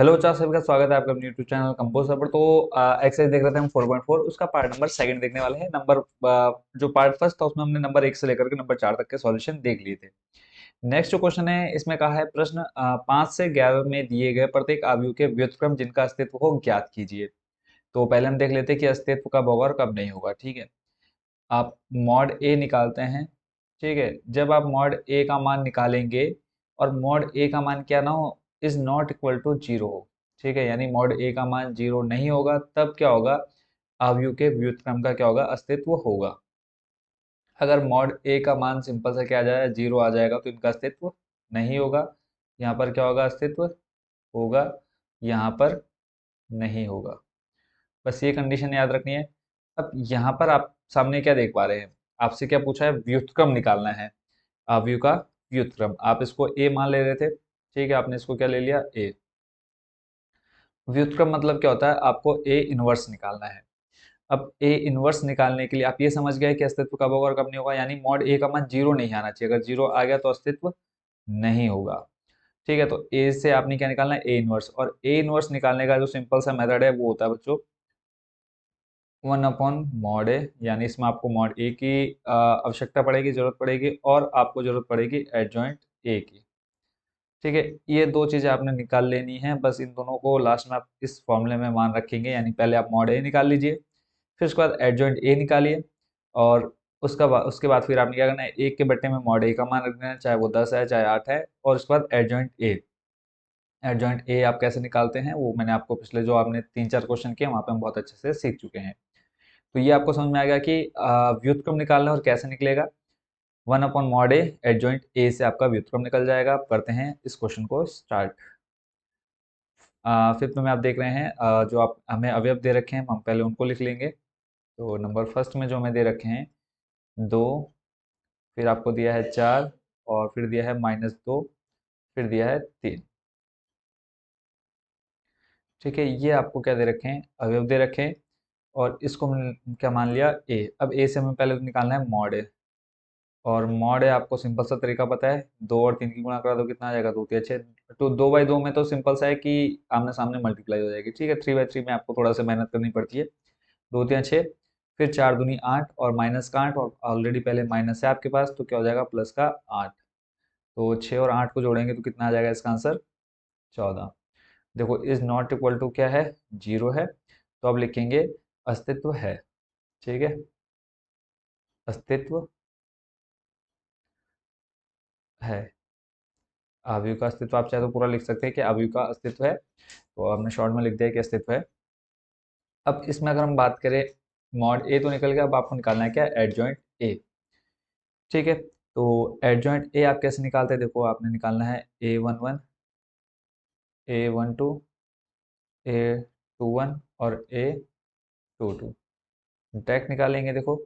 Hello चार सभी का स्वागत है आपका यूट्यूब चैनल कंपोजर पर। तो एक्सरसाइज देख रहे थे हम 4.4, उसका पार्ट नंबर सेकंड देखने वाले हैं। जो पार्ट फर्स्ट था उसमें हमने नंबर 1 से लेकर के नंबर 4 तक के सॉल्यूशन देख लिए थे। नेक्स्ट जो क्वेश्चन है इसमें कहा है प्रश्न 5 से 11 में दिए गए प्रत्येक अवयव के व्युत्क्रम जिनका अस्तित्व हो ज्ञात कीजिए। तो पहले हम देख लेते हैं कि अस्तित्व कब होगा और कब नहीं होगा। ठीक है, आप मॉड ए निकालते हैं। ठीक है, जब आप मॉड ए का मान निकालेंगे और मॉड ए का मान क्या ना हो, is not equal to zero हो। ठीक है, यानी मॉड ए का मान जीरो नहीं होगा, तब क्या होगा, अवयव के व्युत्क्रम का क्या होगा, अस्तित्व होगा। अगर मॉड ए का मान सिंपल से क्या आ जाएगा, जीरो आ जाएगा, तो इनका अस्तित्व नहीं होगा। यहाँ पर क्या होगा, अस्तित्व होगा, यहाँ पर नहीं होगा। बस ये कंडीशन याद रखनी है। अब यहाँ पर आप सामने क्या देख पा रहे हैं, आपसे क्या पूछा है, व्युत्क्रम निकालना है। अवयव का व्युत्क्रम, आप इसको ए मान ले रहे थे। ठीक है, आपने इसको क्या ले लिया, ए। व्युत्क्रम मतलब क्या होता है, आपको ए इनवर्स निकालना है। अब ए इनवर्स निकालने के लिए आप ये समझ गए कि अस्तित्व कब होगा और कब नहीं होगा, यानी मॉड ए का मान जीरो नहीं आना चाहिए। अगर जीरो आ गया तो अस्तित्व नहीं होगा। ठीक है, तो ए से आपने क्या निकालना है, ए इनवर्स। और ए इनवर्स निकालने का जो सिंपल सा मेथड है वो होता है बच्चों 1/मॉड ए, यानी इसमें आपको मॉड ए की आवश्यकता पड़ेगी, जरूरत पड़ेगी, और आपको जरूरत पड़ेगी एडजॉइंट ए की। ठीक है, ये दो चीजें आपने निकाल लेनी है। बस इन दोनों को लास्ट में आप इस फॉर्मूले में मान रखेंगे, यानी पहले आप मॉड ए निकाल लीजिए, फिर उसके बाद एडजॉइंट ए निकालिए, और उसके बाद फिर आपने क्या करना है, एक के बट्टे में मॉड ए का मान रख देना है, चाहे वो 10 है चाहे 8 है, और उसके बाद एडजॉइंट ए। एडजॉइंट ए आप कैसे निकालते हैं वो मैंने आपको पिछले जो आपने 3-4 क्वेश्चन किए वहाँ पे हम बहुत अच्छे से सीख चुके हैं। तो ये आपको समझ में आ गया कि व्युत्क्रम निकालना है और कैसे निकलेगा। 1/मॉड ए एडजॉइंट ए से आपका व्युत्क्रम निकल जाएगा। आप करते हैं इस क्वेश्चन को स्टार्ट। फिफ्थ में आप देख रहे हैं जो आप हमें अवयव दे रखे हैं, हम पहले उनको लिख लेंगे। तो नंबर फर्स्ट में जो हमें दे रखे हैं, दो, फिर आपको दिया है चार, और फिर दिया है -2, फिर दिया है 3। ठीक है, ये आपको क्या दे रखे हैं, अवयव दे रखे हैं, और इसको हमने क्या मान लिया, ए। अब ए से हमें पहले तो निकालना है मॉड ए, और मॉड ए आपको सिंपल सा तरीका पता है, 2 और 3 की गुणा करा दो कितना आ जाएगा, 2×3 = 6। तो 2/2 में तो सिंपल सा है कि आमने सामने मल्टीप्लाई हो जाएगी। ठीक है, 3/3 में आपको थोड़ा सा मेहनत करनी पड़ती है। 2×3 = 6, फिर 4×2 = 8, और माइनस का 8, और ऑलरेडी पहले माइनस है आपके पास, तो क्या हो जाएगा, प्लस का 8। तो 6 और 8 को जोड़ेंगे तो कितना आ जाएगा इसका आंसर, 14। देखो, इज नॉट इक्वल टू क्या है, जीरो है, तो अब लिखेंगे अस्तित्व है। ठीक है, अस्तित्व है। अवयव का अस्तित्व आप चाहे तो पूरा लिख सकते हैं कि अवयव का अस्तित्व है, तो हमने शॉर्ट में लिख दिया कि अस्तित्व है। अब इसमें अगर हम बात करें, मॉड ए तो निकल गया, अब आपको निकालना है क्या, एडजॉइंट ए। ठीक है, तो एडजॉइंट ए आप कैसे निकालते हैं, देखो आपने निकालना है A11, A12, A21 और A22। डायरेक्ट निकालेंगे देखो,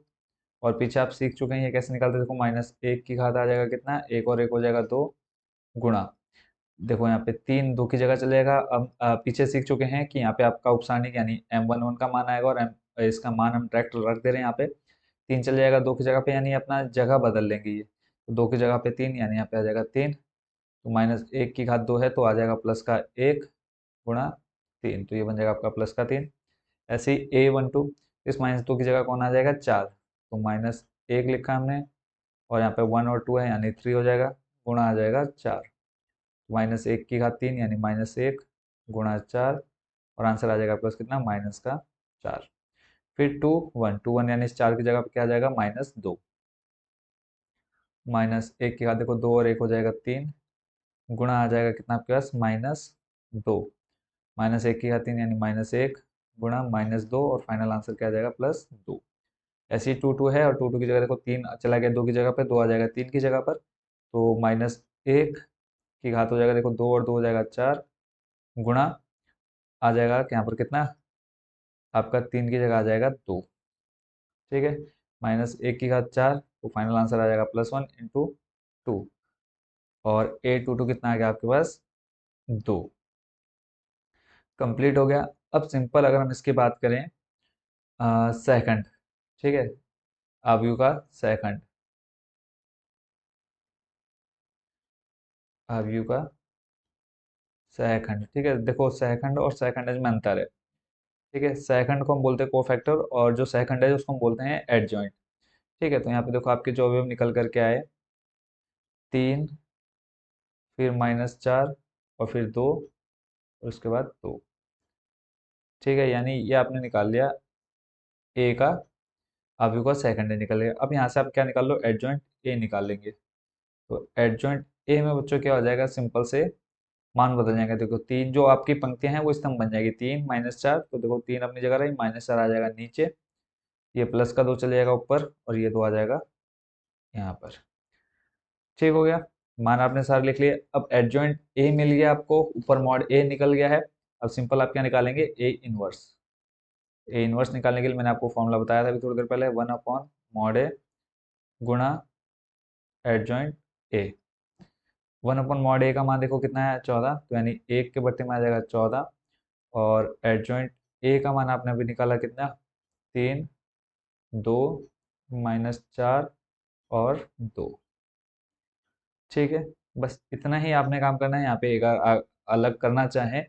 और पीछे आप सीख चुके हैं ये कैसे निकालते हैं। देखो, -1 की घात आ जाएगा कितना, एक और एक हो जाएगा 2, गुणा, देखो यहाँ पे 3 2 की जगह चले जाएगा। अब पीछे सीख चुके हैं कि यहाँ पे आपका उपसारणिक यानी M11 का मान आएगा, और इसका मान हम डायरेक्ट रख दे रहे हैं यहाँ पे। 3 चले जाएगा 2 की जगह पे, यानी अपना जगह बदल लेंगे ये, तो 2 की जगह पे 3, यानी यहाँ पे आ जाएगा 3। तो -1 की घात 2 है, तो आ जाएगा प्लस का 1 गुणा 3, तो ये बन जाएगा आपका प्लस का 3। ऐसे ही A12, इस -2 की जगह कौन आ जाएगा, 4, तो -1 लिखा हमने, और यहाँ पे 1 और 2 है यानी 3 हो जाएगा, गुणा आ जाएगा 4। -1 की घात 3 यानी -1 गुणा 4, और आंसर आ जाएगा प्लस कितना, माइनस का 4। फिर 2 1 यानी इस 4 की जगह पे क्या आ जाएगा, -2। -1 की घात देखो 2 और 1 हो जाएगा 3, गुणा आ जाएगा कितना आपके पास, -2। -1 की घात 3 यानी -1 गुणा -2, और फाइनल आंसर क्या आ जाएगा, +2। ऐसे ही 2 है, और 2 की जगह देखो 3 चला गया 2 की जगह पे, 2 आ जाएगा 3 की जगह पर, तो -1 की घात हो जाएगा देखो 2 और 2 हो जाएगा 4, गुणा आ जाएगा यहाँ पर कितना, आपका 3 की जगह आ जाएगा 2। ठीक है, -1 की घात 4, तो फाइनल आंसर आ जाएगा +1 इंटू 2, और A22 कितना आ गया आपके पास, 2। कंप्लीट हो गया। अब सिंपल अगर हम इसकी बात करें, सेकंड, ठीक है, अवयव का सेकंड, अवयव का सहखंड, ठीक है। देखो सहखंड और सहखंड में अंतर है, ठीक है। सहखंड को हम बोलते हैं कोफैक्टर, और जो सहखंड है उसको हम बोलते हैं एडजॉइंट, ठीक है। तो यहाँ पे देखो आपके जो अवयव निकल करके आए, 3, फिर -4, और फिर 2, और उसके बाद 2, ठीक है। यानी ये आपने निकाल लिया ए का अवयव का सेकंड ए निकल गया। अब यहाँ से आप क्या निकाल लो, एडजॉइंट ए निकाल लेंगे। तो एडजॉइंट ए में बच्चों क्या हो जाएगा, सिंपल से मान बदल जाएंगे। देखो 3 जो आपकी पंक्तियां हैं वो स्तंभ बन जाएगी, 3 -4, तो देखो 3 अपनी जगह रही, -4 आ जाएगा नीचे, ये प्लस का 2 चले जाएगा ऊपर, और ये 2 आ जाएगा यहाँ पर। ठीक हो गया, मान आपने सारे लिख लिए। अब एडजॉइंट ए मिल गया आपको, ऊपर मॉड ए निकल गया है। अब सिंपल आप क्या निकालेंगे, ए इनवर्स। ए इनवर्स निकालने के लिए मैंने आपको फॉर्मूला बताया था अभी थोड़ी देर पहले, 1/mod ए गुणा एडजॉइंट ए। 1/mod ए का मान देखो कितना है, 14, तो यानी 1 के बट्टे में आ जाएगा 14। और एडजॉइंट ए का मान आपने अभी निकाला कितना, 3, 2, -4 और 2, ठीक है। बस इतना ही आपने काम करना है। यहाँ पे एक अलग करना चाहें,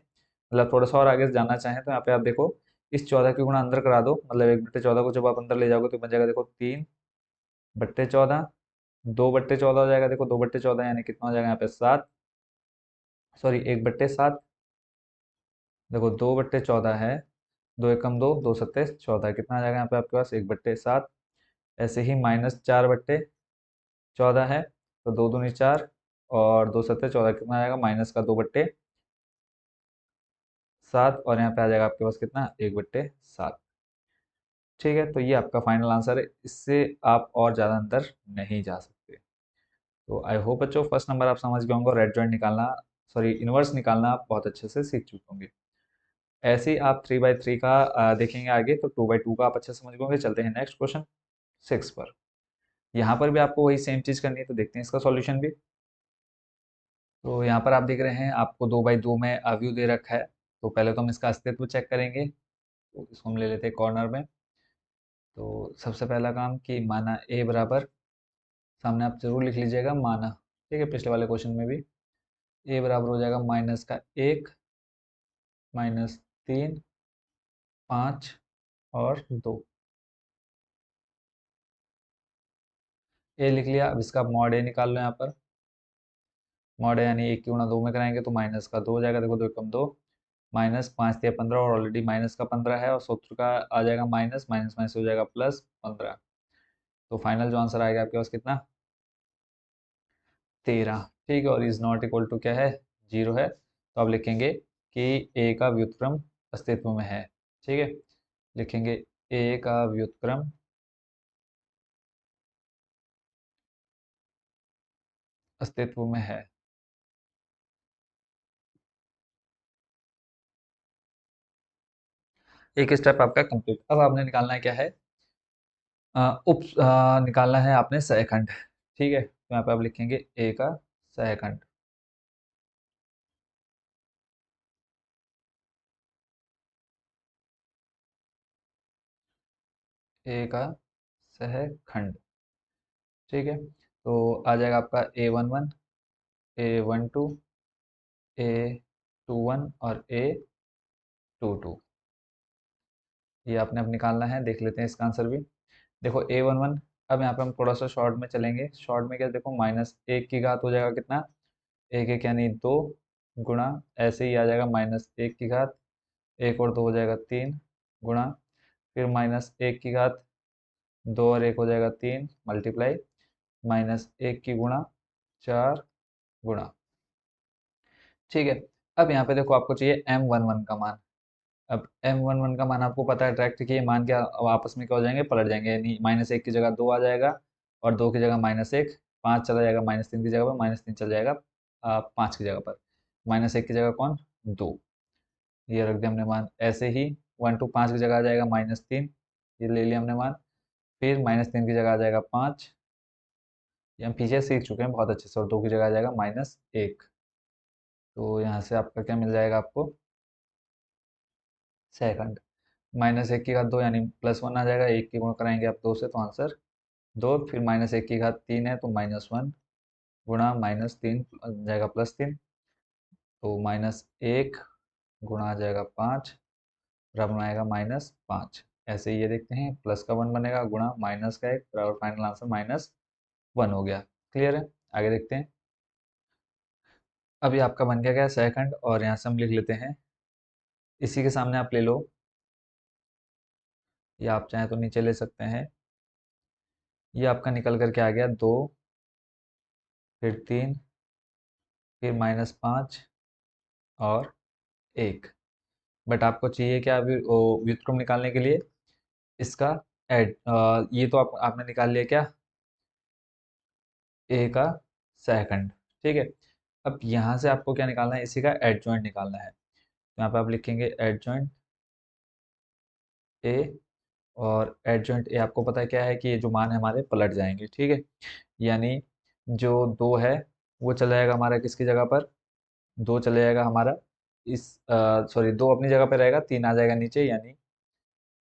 मतलब थोड़ा सा और आगे जाना चाहें, तो यहाँ पे आप देखो इस 14 की गुणा अंदर करा दो, मतलब 1/14 को जब आप अंदर ले जाओगे तो बन जाएगा देखो 3/14, 2/14 हो जाएगा। देखो 2/14 यानी कितना हो जाएगा यहाँ पे 7, सॉरी 1/7। देखो 2/14 है, 2 एकम 2, 2 सत्ते 14, कितना आ जाएगा यहाँ पे आपके पास, 1/7। ऐसे ही -4/14 है, तो 2 दूनी 4, और 2 सत्ते 14, कितना आ जाएगा, -का 2/7, और यहाँ पे आ जाएगा आपके पास कितना, 1/7, ठीक है। तो ये आपका फाइनल आंसर है, इससे आप और ज़्यादा अंदर नहीं जा सकते। तो आई होप बच्चों फर्स्ट नंबर आप समझ गए होंगे, और रेड जॉइंट निकालना, सॉरी इनवर्स निकालना आप बहुत अच्छे से सीख चुके होंगे। ऐसे ही आप 3/3 का देखेंगे आगे, तो 2/2 का आप अच्छे से समझ गए होंगे। चलते हैं नेक्स्ट क्वेश्चन 6 पर। यहाँ पर भी आपको वही सेम चीज़ करनी है, तो देखते हैं इसका सॉल्यूशन भी। तो यहाँ पर आप देख रहे हैं आपको 2/2 में अवयव दे रखा है। तो पहले तो हम इसका अस्तित्व चेक करेंगे, तो इसको हम ले लेते हैं कॉर्नर में। तो सबसे पहला काम कि माना ए बराबर, सामने आप जरूर लिख लीजिएगा माना, ठीक है, पिछले वाले क्वेश्चन में भी। ए बराबर हो जाएगा -1, -3, 5 और 2। ए लिख लिया। अब इसका मॉड ए निकाल लो यहाँ पर। मॉड ए यानी 1 की गुणा 2 में कराएंगे तो -2 हो जाएगा। देखो 2 एकम 2, -5×3 = 15, और ऑलरेडी -15 है, और सूत्र का आ जाएगा माइनस, माइनस माइनस हो जाएगा +15। तो फाइनल जो आंसर आएगा आपके पास कितना, 13, ठीक है। और इज नॉट इक्वल टू क्या है, 0 है। तो अब लिखेंगे कि ए का व्युत्क्रम अस्तित्व में है, ठीक है। लिखेंगे ए का व्युत्क्रम अस्तित्व में है। एक स्टेप आपका कंप्लीट। अब आपने निकालना है क्या है, निकालना है आपने सहखंड, ठीक है। तो यहाँ पे आप लिखेंगे ए का सहखंड। ए का सहखंड, ठीक है। तो आ जाएगा आपका A11, A12, A21 और A22। ये आपने अब निकालना है, देख लेते हैं इसका आंसर भी। देखो A11, अब यहाँ पे हम थोड़ा सा शॉर्ट में चलेंगे। शॉर्ट में क्या, देखो -1 की घात हो जाएगा कितना, 1 1 यानी 2, गुणा, ऐसे ही आ जाएगा -1 की घात, 1 और 2 हो जाएगा 3, गुणा, फिर -1 की घात, 2 और 1 हो जाएगा 3, मल्टीप्लाई, -1 की गुणा, 4, गुणा, ठीक है। अब यहाँ पे देखो आपको चाहिए M11 का मान। अब M11 का मान आपको पता है डायरेक्ट कि ये मान क्या, अब आपस में क्या हो जाएंगे, पलट जाएंगे, यानी -1 की जगह 2 आ जाएगा, और 2 की जगह -1, 5 चला जाएगा -3 की जगह पर, -3 चल जाएगा 5 की जगह पर, -1 की जगह कौन, 2, ये रख दिया हमने मान। ऐसे ही 1 2 5 की जगह आ जाएगा -3, ये ले लिया हमने मान। फिर -3 की जगह आ जाएगा 5, ये हम पीछे सीख चुके हैं बहुत अच्छे से, और 2 की जगह आ जाएगा -1। तो यहाँ से आपका क्या मिल जाएगा आपको, सेकंड। -1 की घात 2 यानी +1 आ जाएगा, 1 की गुण कराएंगे आप 2 से तो आंसर 2, फिर -1 की घात 3 है तो -1, गुणा -3 जाएगा +3, तो -1 गुणा आ जाएगा 5, बराबर आएगा -5। ऐसे ही ये देखते हैं, प्लस का 1 बनेगा गुणा माइनस का 1 बराबर फाइनल आंसर -1 हो गया। क्लियर है? आगे देखते हैं। अभी आपका बन गया क्या सेकंड, और यहाँ से हम लिख लेते हैं, इसी के सामने आप ले लो, या आप चाहें तो नीचे ले सकते हैं। ये आपका निकल करके आ गया 2, फिर 3, फिर -5 और 1। बट आपको चाहिए क्या अभी व्युत्क्रम निकालने के लिए? इसका एड, ये तो आपने निकाल लिया क्या, ए का सेकंड। ठीक है। अब यहाँ से आपको क्या निकालना है, इसी का एडजॉइंट निकालना है। तो यहाँ पे आप लिखेंगे एडजॉइंट ए, और एडजॉइंट ए आपको पता है क्या है कि ये जो मान है हमारे पलट जाएंगे। ठीक है। यानी जो 2 है वो चला जाएगा हमारा किसकी जगह पर, 2 चले जाएगा हमारा इस, सॉरी 2 अपनी जगह पे रहेगा, 3 आ जाएगा नीचे, यानी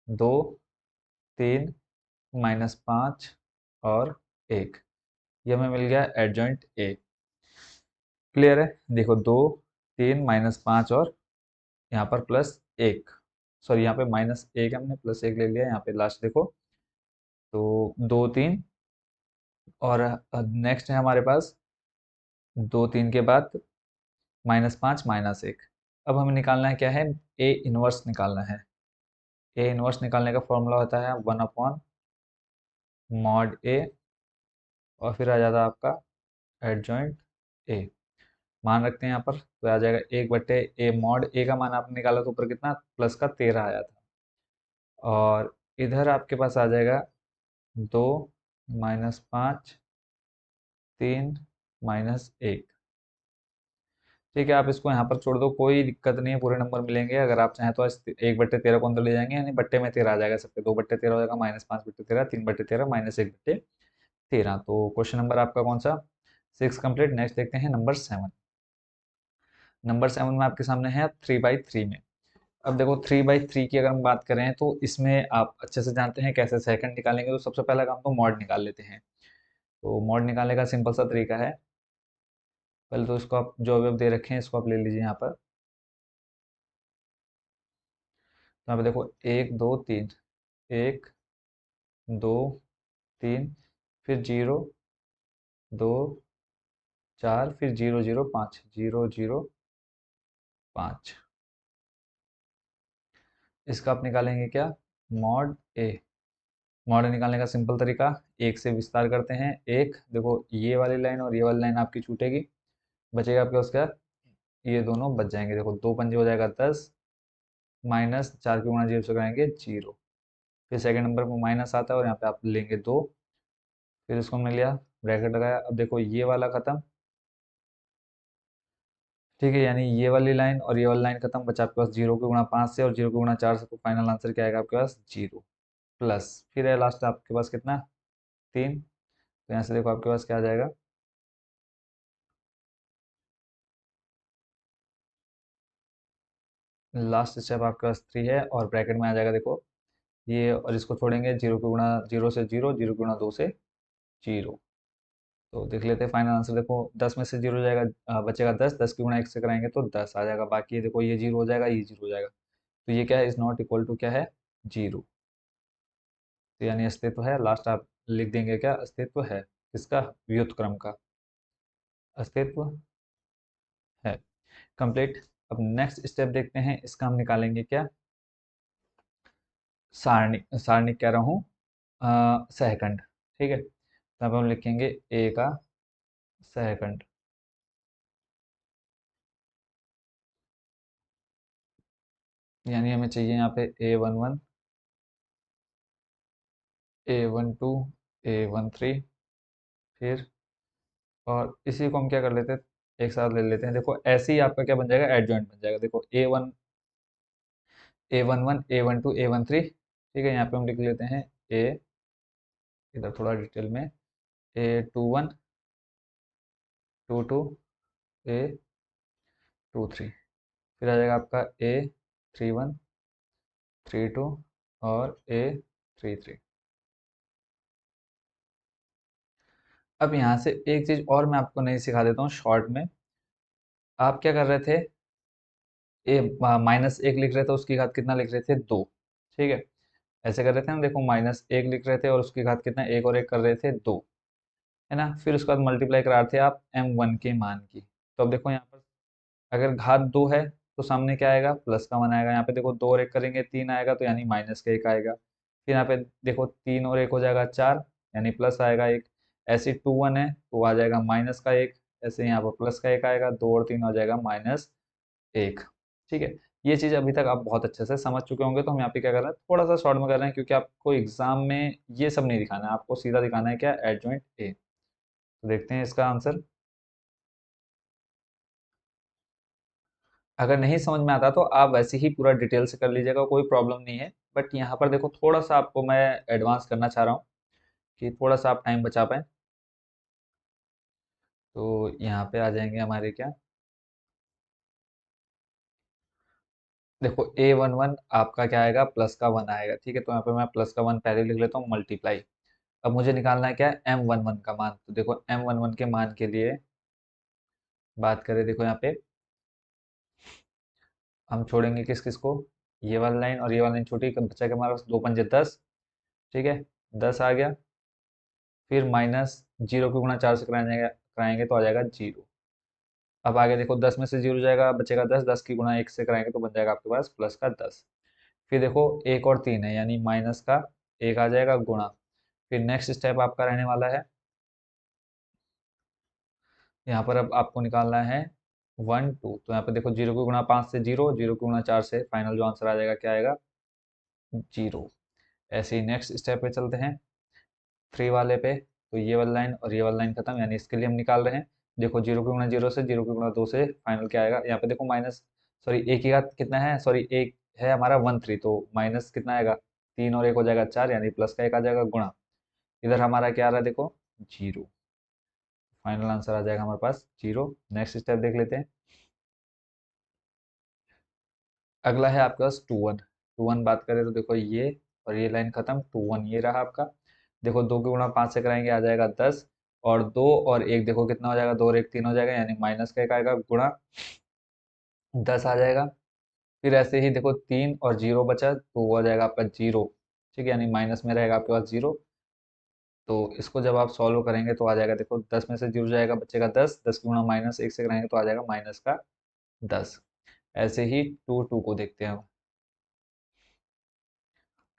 2, 3, -5 और 1। ये हमें मिल गया एडजॉइंट ए। क्लियर है? देखो 2, 3, -5 और यहाँ पर +1, सॉरी यहाँ पे -1 हमने +1 ले लिया, यहाँ पे लास्ट देखो। तो 2, 3 और नेक्स्ट है हमारे पास 2, 3 के बाद -5 -1। अब हमें निकालना है क्या है, ए इनवर्स निकालना है। ए इनवर्स निकालने का फॉर्मूला होता है 1/mod ए, और फिर आ जाता है आपका एडजॉइंट ए। मान रखते हैं यहाँ पर, तो आ जाएगा 1/, ए मॉड ए का मान आपने निकाला तो ऊपर कितना प्लस का 13 आया था, और इधर आपके पास आ जाएगा 2, -5, 3, -1। ठीक है, आप इसको यहाँ पर छोड़ दो, कोई दिक्कत नहीं है, पूरे नंबर मिलेंगे। अगर आप चाहें तो 1/13 को अंदर ले जाएंगे, यानी बट्टे में 13 आ जाएगा सबके, 2/13 हो जाएगा, -5/13, 3/13, -1/13। तो क्वेश्चन नंबर आपका कौन सा, 6 कंप्लीट। नेक्स्ट देखते हैं नंबर 7। नंबर 7 में आपके सामने है 3/3 में। अब देखो 3/3 की अगर हम बात करें तो इसमें आप अच्छे से जानते हैं कैसे सेकंड निकालेंगे। तो सबसे पहला काम तो मॉड निकाल लेते हैं। तो मॉड निकालने का सिंपल सा तरीका है, पहले तो इसको आप जो अभी दे रखे हैं इसको आप ले लीजिए यहाँ पर। तो यहाँ पे देखो 1, 2, 3, 1, 2, 3, फिर 0, 2, 4, फिर 0, 0, 5, 0, 0, 5। इसका आप निकालेंगे क्या, मॉड ए। मॉड निकालने का सिंपल तरीका, एक से विस्तार करते हैं। एक देखो ये वाली लाइन और ये वाली लाइन आपकी छूटेगी, बचेगा आपके उसका, ये दोनों बच जाएंगे। देखो 2 पंजे हो जाएगा 10, -4 के गुणा 0 से कराएंगे 0। फिर सेकंड नंबर पर माइनस आता है और यहाँ पे आप लेंगे 2, फिर इसको हमने लिया, ब्रैकेट लगाया। अब देखो ये वाला खत्म, ठीक है, यानी ये वाली लाइन और ये वाली लाइन खत्म, बचा आपके पास 0 के गुणा 5 से और 0 के गुणा 4 से। तो फाइनल आंसर क्या आएगा आपके पास, 0 प्लस, फिर है लास्ट आपके पास कितना, 3। तो यहाँ से देखो आपके पास क्या आ जाएगा, लास्ट स्टेप आपके पास 3 है, और ब्रैकेट में आ जाएगा देखो ये, और इसको छोड़ेंगे, 0 के गुणा 0 से 0, 0 के गुणा 2 से 0। तो देख लेते हैं फाइनल आंसर। देखो 10 में से 0 जाएगा, बचेगा 10, 10 की गुणा 1 से कराएंगे तो 10 आ जाएगा। बाकी ये देखो ये 0 हो जाएगा, ये 0 हो जाएगा। तो ये क्या है, इज नॉट इक्वल टू क्या है, 0। तो यानी अस्तित्व है, लास्ट आप लिख देंगे क्या, अस्तित्व है किसका, व्युत्क्रम का अस्तित्व है। कंप्लीट। अब नेक्स्ट स्टेप देखते हैं, इसका हम निकालेंगे क्या, सारणी, सारणी कह रहा हूँ, सहखंड। ठीक है, तो अब हम लिखेंगे ए का सहखंड। यानी हमें चाहिए यहाँ पे A11, A12, A13, फिर, और इसी को हम क्या कर लेते हैं, एक साथ ले लेते हैं। देखो ऐसे ही आपका क्या बन जाएगा, एडजॉइंट बन जाएगा। देखो A11, A12, A13। ठीक है, यहाँ पे हम लिख लेते हैं ए, इधर थोड़ा डिटेल में, A21, 22, A23। फिर आ जाएगा आपका A31, 32 और A33। अब यहाँ से एक चीज और मैं आपको नहीं सिखा देता हूँ शॉर्ट में। आप क्या कर रहे थे, ए माइनस एक लिख रहे थे, उसकी घात कितना लिख रहे थे, दो। ठीक है, ऐसे कर रहे थे हम, देखो माइनस एक लिख रहे थे और उसकी घात कितना, एक और एक कर रहे थे, दो, है ना। फिर उसके बाद मल्टीप्लाई करा रहे थे आप m1 के मान की। तो अब देखो यहाँ पर अगर घात दो है तो सामने क्या आएगा, प्लस का वन आएगा। यहाँ पे देखो दो और एक करेंगे, तीन आएगा, तो यानी माइनस का एक आएगा। फिर यहाँ पे देखो तीन और एक हो जाएगा चार, यानी प्लस आएगा एक। ऐसे टू वन है तो आ जाएगा माइनस का एक। ऐसे यहाँ पर प्लस का एक आएगा, दो और तीन हो जाएगा माइनस एक। ठीक है, ये चीज़ अभी तक आप बहुत अच्छे से समझ चुके होंगे। तो हम यहाँ पे क्या कर रहे हैं, थोड़ा सा शॉर्ट में कर रहे हैं, क्योंकि आपको एग्जाम में ये सब नहीं दिखाना है, आपको सीधा दिखाना है क्या, एडजॉइंट ए। तो देखते हैं इसका आंसर। अगर नहीं समझ में आता तो आप वैसे ही पूरा डिटेल से कर लीजिएगा, कोई प्रॉब्लम नहीं है। बट यहाँ पर देखो थोड़ा सा आपको मैं एडवांस करना चाह रहा हूँ कि थोड़ा सा आप टाइम बचा पाएँ। तो यहाँ पे आ जाएंगे हमारे क्या, देखो ए वन वन आपका क्या आएगा, प्लस का वन आएगा। ठीक है, तो यहाँ पे मैं प्लस का वन पहले लिख लेता हूँ, मल्टीप्लाई। अब मुझे निकालना है क्या, एम वन वन का मान। तो देखो एम वन वन के मान के लिए बात करें, देखो यहाँ पे हम छोड़ेंगे किस किस को, ये वाली लाइन और ये वाली लाइन छोटी, बचा के हमारे पास दो पंजे दस। ठीक है, दस आ गया। फिर माइनस जीरो को गुणा चार से कराएंगे तो आ जाएगा जीरो। अब आगे देखो दस में से जीरो जाएगा, बचेगा दस, दस की गुणा एक से कराएंगे तो बन जाएगा आपके पास प्लस का दस। फिर देखो एक और तीन है, यानी माइनस का एक आ जाएगा गुणा। फिर नेक्स्ट स्टेप आपका रहने वाला है, यहाँ पर अब आपको निकालना है वन टू। तो यहाँ पे देखो जीरो की गुणा पाँच से जीरो, जीरो की गुणा चार से, फाइनल जो आंसर आ जाएगा क्या आएगा, जीरो। ऐसे ही नेक्स्ट स्टेप पे चलते हैं, थ्री वाले पे। तो ये वाली लाइन और ये वाली लाइन खत्म, यानी इसके लिए हम निकाल रहे हैं। देखो जीरो की गुणा जीरो से, जीरो की गुणा दो से, फाइनल क्या आएगा, यहाँ पे देखो माइनस, सॉरी एक ही घात कितना है, सॉरी एक है हमारा वन थ्री, तो माइनस कितना आएगा, तीन और एक हो जाएगा चार, यानी प्लस का एक आ जाएगा गुणा। इधर हमारा क्या आ रहा है, देखो जीरो। फाइनल आंसर आ जाएगा हमारे पास जीरो। नेक्स्ट स्टेप देख लेते हैं। अगला है आपके पास टू वन। टू वन बात करें तो देखो ये और ये लाइन खत्म, टू वन ये रहा आपका। देखो दो की गुणा पाँच से कराएंगे आ जाएगा दस, और दो और एक देखो कितना हो जाएगा, दो और एक तीन हो जाएगा, यानी माइनस का एक आएगा गुणा दस आ जाएगा। फिर ऐसे ही देखो तीन और जीरो बचा तो वो आ जाएगा आपका जीरो। ठीक है, यानी माइनस में रहेगा आपके पास जीरो। तो इसको जब आप सॉल्व करेंगे तो आ जाएगा, देखो दस में से जीरो जाएगा, बचेगा दस, दस की गुणा माइनस एक से कराएंगे तो आ जाएगा माइनस का दस। ऐसे ही टू टू को देखते हैं।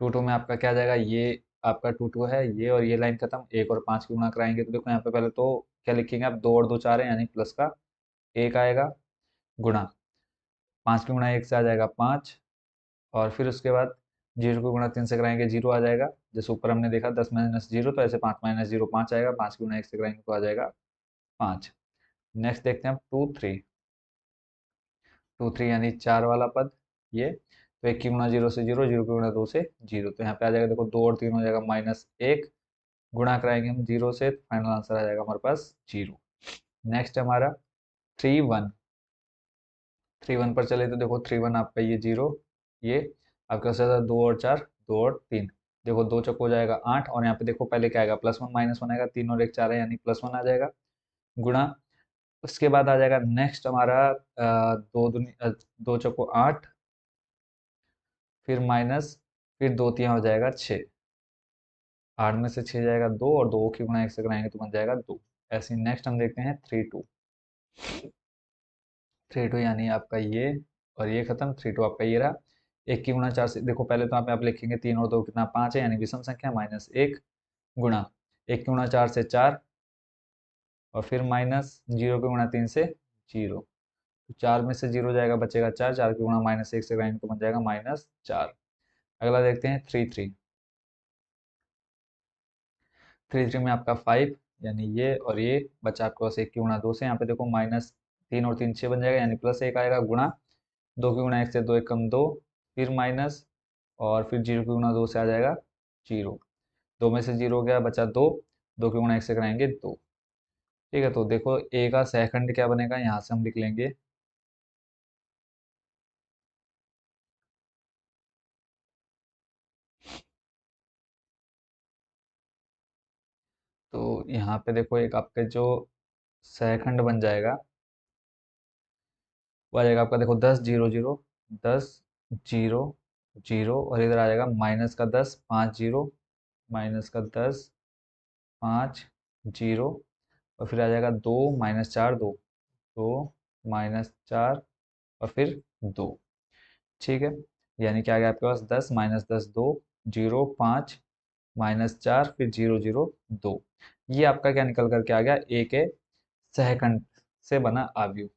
टू टू में आपका क्या आ जाएगा, ये आपका टू टू है, ये और ये लाइन खत्म, एक और पाँच की गुणा कराएंगे तो देखो यहाँ पे पहले तो क्या लिखेंगे आप, दो और दो चार है, यानी प्लस का एक आएगा गुणा, पाँच की गुणा एक से आ जाएगा पाँच। और फिर उसके बाद जीरो को गुणा तीन से कराएंगे जीरो आ जाएगा, जैसे ऊपर हमने देखा दस माइनस जीरो, तो ऐसे पाँच माइनस जीरो पाँच आएगा, पाँच की गुणा एक से कराएंगे तो आ जाएगा पाँच। नेक्स्ट देखते हैं हम टू थ्री। टू थ्री यानी चार वाला पद ये। तो एक की गुणा जीरो से जीरो, जीरो की गुणा दो से जीरो, तो यहाँ पे आ जाएगा देखो दो और तीन हो जाएगा माइनस एक, गुणा कराएंगे हम जीरो से, फाइनल आंसर आ जाएगा हमारे पास जीरो। नेक्स्ट हमारा थ्री वन। थ्री वन पर चले तो देखो थ्री वन आपका ये जीरो, ये आपके पास आता दो और चार, दो और तीन, देखो दो चौक हो जाएगा आठ, और यहाँ पे देखो पहले क्या आएगा, प्लस वन माइनस वन आएगा, तीन और एक चार है, यानी प्लस वन आ जाएगा गुणा। उसके बाद आ जाएगा नेक्स्ट हमारा दो चौको आठ, फिर माइनस, फिर दो तिया हो जाएगा छः, आठ में से छः जाएगा दो, और दो की गुणा एक से कराएंगे तो बन जाएगा दो। ऐसे नेक्स्ट हम देखते हैं थ्री टू। थ्री टू यानी आपका ये और ये खत्म, थ्री टू आपका ये रहा। एक की गुणा चार से, देखो पहले तो आप लिखेंगे तीन और दो कितना, पाँच है, यानी विषम संख्या, माइनस एक गुणा, एक की गुणा चार से चार, और फिर माइनस जीरो की गुणा तीन से जीरो। तो चार में से जीरो जाएगा, बचेगा चार, चार की गुणा माइनस एक से कराएंगे तो बन जाएगा माइनस चार। अगला देखते हैं थ्री थ्री। थ्री थ्री में आपका फाइव, यानी ये और ये बचा आपके पास एक की गुणा दो से, यहाँ पे देखो माइनस तीन और तीन छः बन जाएगा, यानी प्लस एक आएगा गुणा, दो की गुणा एक से, दो एक कम दो, फिर माइनस, और फिर जीरो की गुणा दो से आ जाएगा जीरो। दो में से जीरो हो गया, बचा दो, दो की गुणा एक से कराएंगे दो। ठीक है, तो देखो ए का सेकंड क्या बनेगा, यहाँ से हम लिख लेंगे, तो यहाँ पे देखो एक आपके जो सेकंड बन जाएगा, वो आ जाएगा आपका, देखो 10 0 0, 10 0 0, और इधर आ जाएगा -का 10 5 0, -का 10 5 0, और फिर आ जाएगा 2 - 4 2, 2 - 4, और फिर 2। ठीक है, यानी क्या आ गया आपके पास, 10 - 10 2, 0 5 - 4, फिर 0 0 2। ये आपका क्या निकल करके आ गया, ए के सहखंड से बना आव्यूह।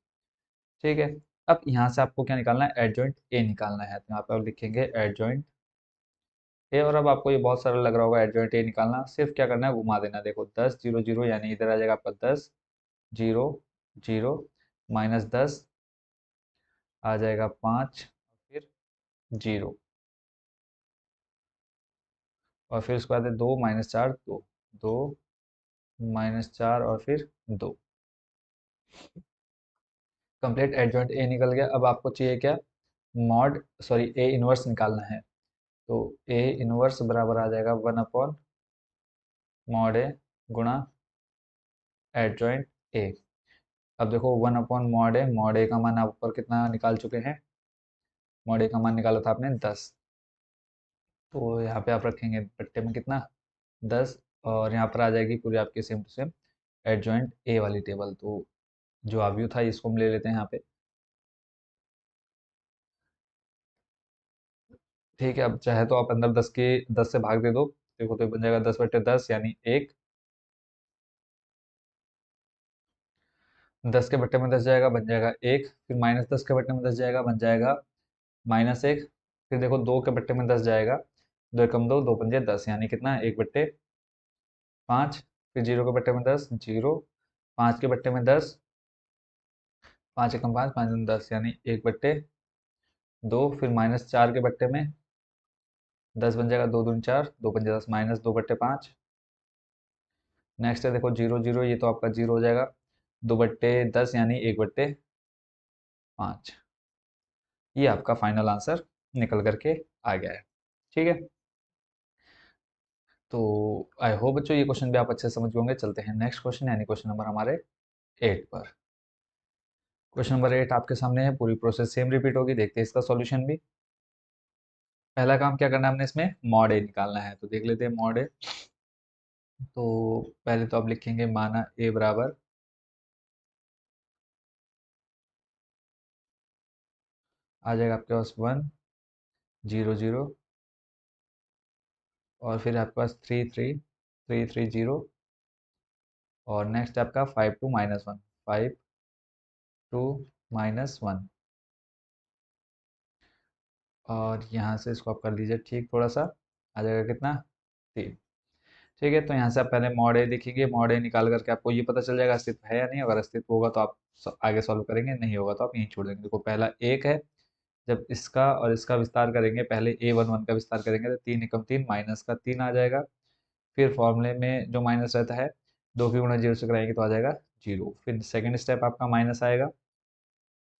ठीक है, अब यहाँ से आपको क्या निकालना है, एडजॉइंट ए निकालना है, तो यहाँ पे आप लिखेंगे एडजॉइंट ए। और अब आपको ये बहुत सरल लग रहा होगा एडजॉइंट ए निकालना, सिर्फ क्या करना है, घुमा देना। देखो 10 0 0, यानी इधर आ जाएगा आपका 10 0 0, -10 आ जाएगा 5, फिर 0, और फिर उसके बाद है 2 - 4 2, 2 - 4, और फिर 2। कंप्लीट एडजॉइंट ए निकल गया। अब आपको चाहिए क्या, मॉड सॉरी ए इनवर्स निकालना है। तो ए इनवर्स बराबर आ जाएगा 1/मॉड ए गुणा एडजॉइंट ए। अब देखो 1/मॉड ए, मॉड ए का मान आप ऊपर कितना निकाल चुके हैं, मॉड ए का मान निकाला था आपने 10। तो यहाँ पे आप रखेंगे बट्टे में कितना, 10, और यहाँ पर आ जाएगी पूरी आपकी same to same adjoint A वाली टेबल। तो जो आव्यूह था इसको हम ले लेते हैं यहाँ पे। ठीक है, अब चाहे तो आप अंदर 10 से भाग दे दो, देखो तो ये बन जाएगा 10/10, यानी 1। 10 के बट्टे में 10 जाएगा, बन जाएगा 1, फिर -10 के बट्टे में 10 जाएगा, बन जाएगा -1। फिर देखो 2 के बट्टे में 10 जाएगा, 2 एकम 2, 2 पंजे 10, यानी कितना, 1/5। फिर 0 के बट्टे में 10, 0। 5 के बट्टे में 10, 5 एकम 5, 5 दूनी 10, यानी 1/2। फिर -4 के बट्टे में 10 बन जाएगा, 2 दूनी 4, 2 पंजे 10, -2/5। नेक्स्ट है देखो 0 0, ये तो आपका 0 हो जाएगा, 2/10, यानी 1/5। ये आपका फाइनल आंसर निकल करके आ गया है। ठीक है, तो आई होप बच्चों ये क्वेश्चन भी आप अच्छे से समझ गए होंगे। चलते हैं नेक्स्ट क्वेश्चन, यानी क्वेश्चन नंबर हमारे 8 पर। क्वेश्चन नंबर 8 आपके सामने है, पूरी प्रोसेस सेम रिपीट होगी, देखते हैं इसका सॉल्यूशन भी। पहला काम क्या करना है, हमने इसमें मॉड ए निकालना है, तो देख लेते हैं मॉड ए। तो पहले तो आप लिखेंगे माना ए बराबर आ जाएगा आपके पास 1 0 0, और फिर आपके पास 3 3 3 3 0, और नेक्स्ट आपका 5 2 - 1, 5 2 - 1, और यहाँ से इसको आप कर लीजिए ठीक, थोड़ा सा आ जाएगा कितना, 3। ठीक है, तो यहाँ से आप पहले मॉड ए देखेंगे, मॉड ए निकाल करके आपको ये पता चल जाएगा अस्तित्व है या नहीं। अगर अस्तित्व होगा तो आप आगे सॉल्व करेंगे, नहीं होगा तो आप यहीं छोड़ देंगे। देखो पहला 1 है, जब इसका और इसका विस्तार करेंगे, पहले a11 का विस्तार करेंगे तो 3 एकम 3, -का 3 आ जाएगा। फिर फॉर्मूले में जो माइनस रहता है, 2 की गुणा 0 से कराएंगे तो आ जाएगा 0। फिर सेकंड स्टेप आपका माइनस आएगा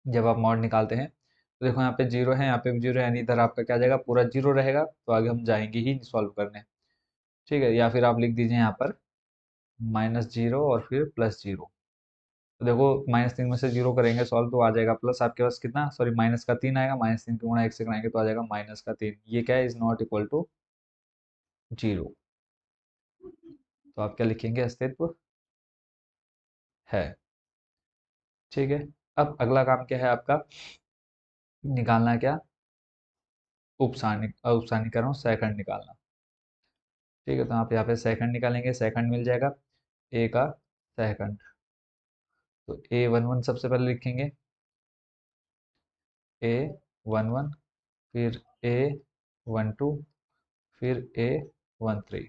जब आप मॉड निकालते हैं, तो देखो यहाँ पे 0 है, यहाँ पे भी 0 है, यानी इधर आपका क्या आ जाएगा, पूरा 0 रहेगा, तो आगे हम जाएंगे ही सॉल्व करने। ठीक है, या फिर आप लिख दीजिए यहाँ पर -0 और फिर +0। तो देखो -3 में से 0 करेंगे सॉल्व तो आ जाएगा प्लस, आपके पास कितना, सॉरी -का 3 आएगा, -3 की गुणा 1 से कराएंगे तो आ जाएगा -का 3। ये क्या है, इज नॉट इक्वल टू 0। तो आप क्या लिखेंगे, अस्तित्व है। ठीक है, अब अगला काम क्या है आपका, निकालना है क्या, उपसानीकरण सेकंड निकालना। ठीक है, तो आप यहाँ पे सेकंड निकालेंगे, सेकंड मिल जाएगा ए का सेकंड। तो a11 सबसे पहले लिखेंगे, a11, फिर a12, फिर a13।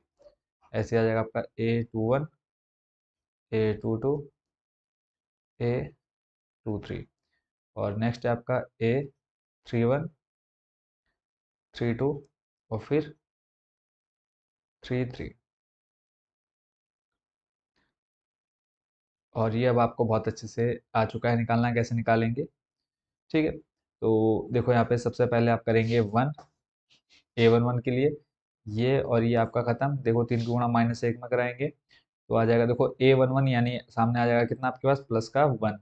ऐसे आ जाएगा आपका a21, a22, a23, और नेक्स्ट है आपका a31, 32, और फिर 33। और ये अब आपको बहुत अच्छे से आ चुका है, निकालना कैसे निकालेंगे। ठीक है, तो देखो यहाँ पे सबसे पहले आप करेंगे 1, a11 के लिए, ये और ये आपका खत्म। देखो 3 गुणा -1 में कराएंगे तो आ जाएगा, देखो a11, यानी सामने आ जाएगा कितना आपके पास, +1।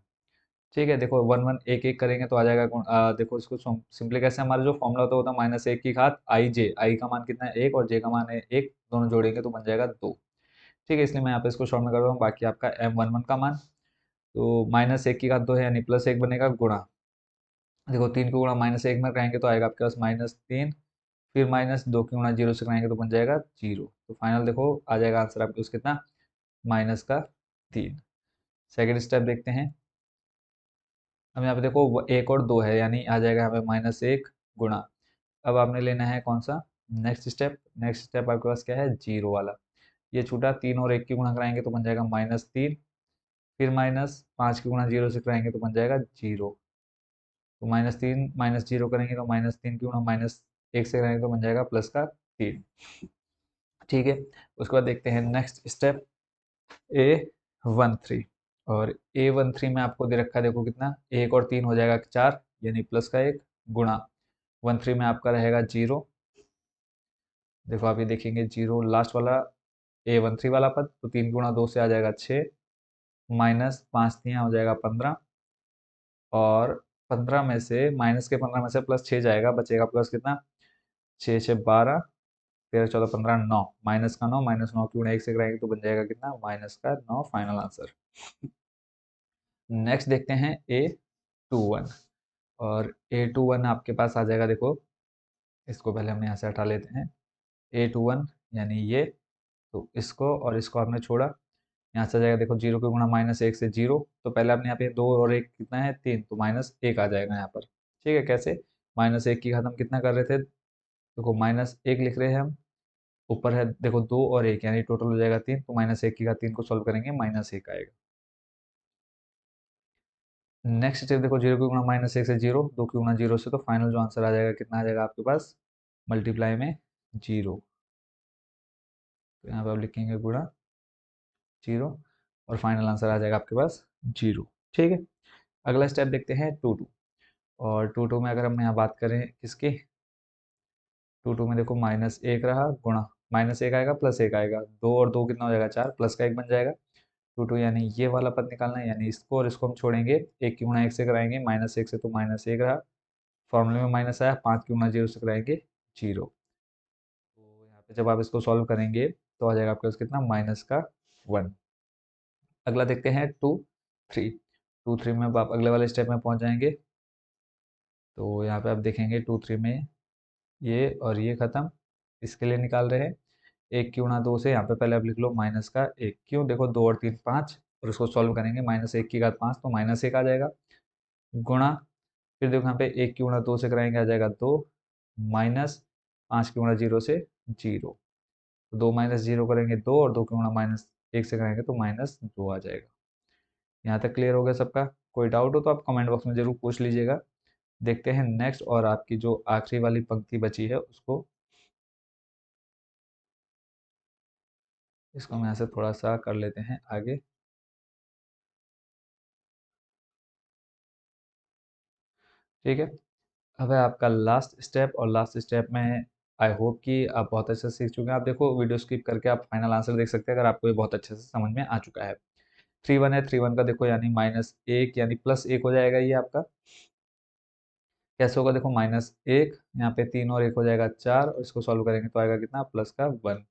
ठीक है, देखो वन वन एक एक करेंगे तो आ जाएगा देखो इसको सिंपली कैसे, हमारा जो फॉर्मूला होता है वो होता है माइनस एक की घात आई जे, आई का मान कितना है एक और जे का मान है एक, दोनों जोड़ेंगे तो बन जाएगा दो। ठीक है, इसलिए मैं यहाँ पे इसको शॉर्ट में कर रहा हूँ। बाकी आपका एम वन वन का मान तो माइनस एक की घात दो है यानी प्लस एक बनेगा गुणा, देखो तीन को गुणा माइनस एक में कराएंगे तो आएगा आपके पास माइनस तीन, फिर माइनस दो की गुणा जीरो से कराएंगे तो बन जाएगा जीरो। तो फाइनल देखो आ जाएगा आंसर आपके पास कितना, माइनस का तीन। सेकेंड स्टेप देखते हैं। अब यहाँ पे देखो एक और दो है यानी आ जाएगा यहाँ पे माइनस एक गुणा। अब आपने लेना है कौन सा, नेक्स्ट स्टेप। नेक्स्ट स्टेप आपके पास क्या है, जीरो वाला। ये छूटा, तीन और एक की गुणा कराएंगे तो बन जाएगा माइनस तीन, फिर माइनस पाँच की गुणा जीरो से कराएंगे तो बन जाएगा जीरो। तो माइनस तीन माइनस जीरो करेंगे तो माइनस तीन की गुणा माइनस एक से कराएंगे तो बन जाएगा प्लस का तीन। ठीक है, उसके बाद देखते हैं नेक्स्ट स्टेप, ए वन थ्री। और ए वन थ्री में आपको दे रखा है देखो कितना, एक और तीन हो जाएगा चार यानी प्लस का एक गुणा, वन थ्री में आपका रहेगा जीरो। देखो आप ये देखेंगे जीरो लास्ट वाला ए वन थ्री वाला पद, तो तीन गुणा दो से आ जाएगा छः, माइनस पाँच तियाँ हो जाएगा पंद्रह, और पंद्रह में से माइनस के पंद्रह में से प्लस छः जाएगा, बचेगा प्लस कितना, छः छः बारह, तेरह चौदह पंद्रह नौ, माइनस का नौ, माइनस नौ की गुणा एक से कराएंगे तो बन जाएगा कितना, माइनस का नौ, फाइनल आंसर। नेक्स्ट देखते हैं ए टू वन। और ए टू वन आपके पास आ जाएगा देखो, इसको पहले हम यहाँ से हटा लेते हैं। ए टू वन यानी ये, तो इसको और इसको आपने छोड़ा, यहाँ से आ जाएगा देखो जीरो के गुणा माइनस एक से जीरो, तो पहले आपने यहाँ पे दो और एक कितना है तीन, तो माइनस एक आ जाएगा यहाँ पर। ठीक है, कैसे, माइनस एक की घात हम कितना कर रहे थे, देखो माइनस एक लिख रहे हैं हम, ऊपर है देखो दो और एक यानी टोटल हो जाएगा तीन, तो माइनस एक की घात तीन को सॉल्व करेंगे माइनस एक आएगा। नेक्स्ट स्टेप देखो, जीरो की गुणा माइनस एक से जीरो, दो की गुणा जीरो से, तो फाइनल जो आंसर आ जाएगा कितना आ जाएगा आपके पास, मल्टीप्लाई में जीरो, तो यहाँ पे आप लिखेंगे गुणा जीरो, और फाइनल आंसर आ जाएगा आपके पास जीरो। ठीक है, अगला स्टेप देखते हैं टू टू। और टू टू में अगर हम यहाँ बात करें किसकी, टू टू में देखो माइनस एक रहा गुणा, माइनस एक आएगा प्लस एक आएगा, दो और दो कितना हो जाएगा चार, प्लस का एक बन जाएगा। टू टू यानी ये वाला पद निकालना है, यानी इसको और इसको हम छोड़ेंगे, एक की गुणा एक से कराएंगे माइनस एक से, तो माइनस एक रहा, फॉर्मूले में माइनस आया, पाँच की गुणा जीरो से कराएंगे जीरो। तो यहाँ पे जब आप इसको सॉल्व करेंगे तो आ जाएगा आपके पास कितना, माइनस का वन। अगला देखते हैं टू थ्री। टू थ्री में अब आप अगले वाले स्टेप में पहुंच जाएंगे, तो यहाँ पे आप देखेंगे टू थ्री में ये और ये खत्म, इसके लिए निकाल रहे हैं, एक की गुणा दो से, यहाँ पे पहले आप लिख लो माइनस का एक, क्यों, देखो दो और तीन पाँच, और इसको सॉल्व करेंगे माइनस एक की घात पाँच, तो माइनस एक आ जाएगा गुणा, फिर देखो यहाँ पे एक की गुणा दो से कराएंगे आ जाएगा दो, माइनस पाँच की गुणा जीरो से जीरो, तो दो माइनस जीरो करेंगे दो, और दो की गुणा माइनस एक से कराएंगे तो माइनस दो आ जाएगा। यहाँ तक क्लियर हो गया सबका, कोई डाउट हो तो आप कमेंट बॉक्स में जरूर पूछ लीजिएगा। देखते हैं नेक्स्ट, और आपकी जो आखिरी वाली पंक्ति बची है उसको, इसको हम यहाँ से थोड़ा सा कर लेते हैं आगे। ठीक है, अब है आपका लास्ट स्टेप, और लास्ट स्टेप में आई होप कि आप बहुत अच्छे से सीख चुके हैं। आप देखो वीडियो स्किप करके आप फाइनल आंसर देख सकते हैं अगर आपको ये बहुत अच्छे से समझ में आ चुका है। थ्री वन है, थ्री वन का देखो यानी माइनस एक यानी प्लस एक हो जाएगा ये आपका, कैसे होगा, देखो माइनस एक, यहाँ पे तीन और एक हो जाएगा चार, और इसको सॉल्व करेंगे तो आएगा कितना, प्लस का वन।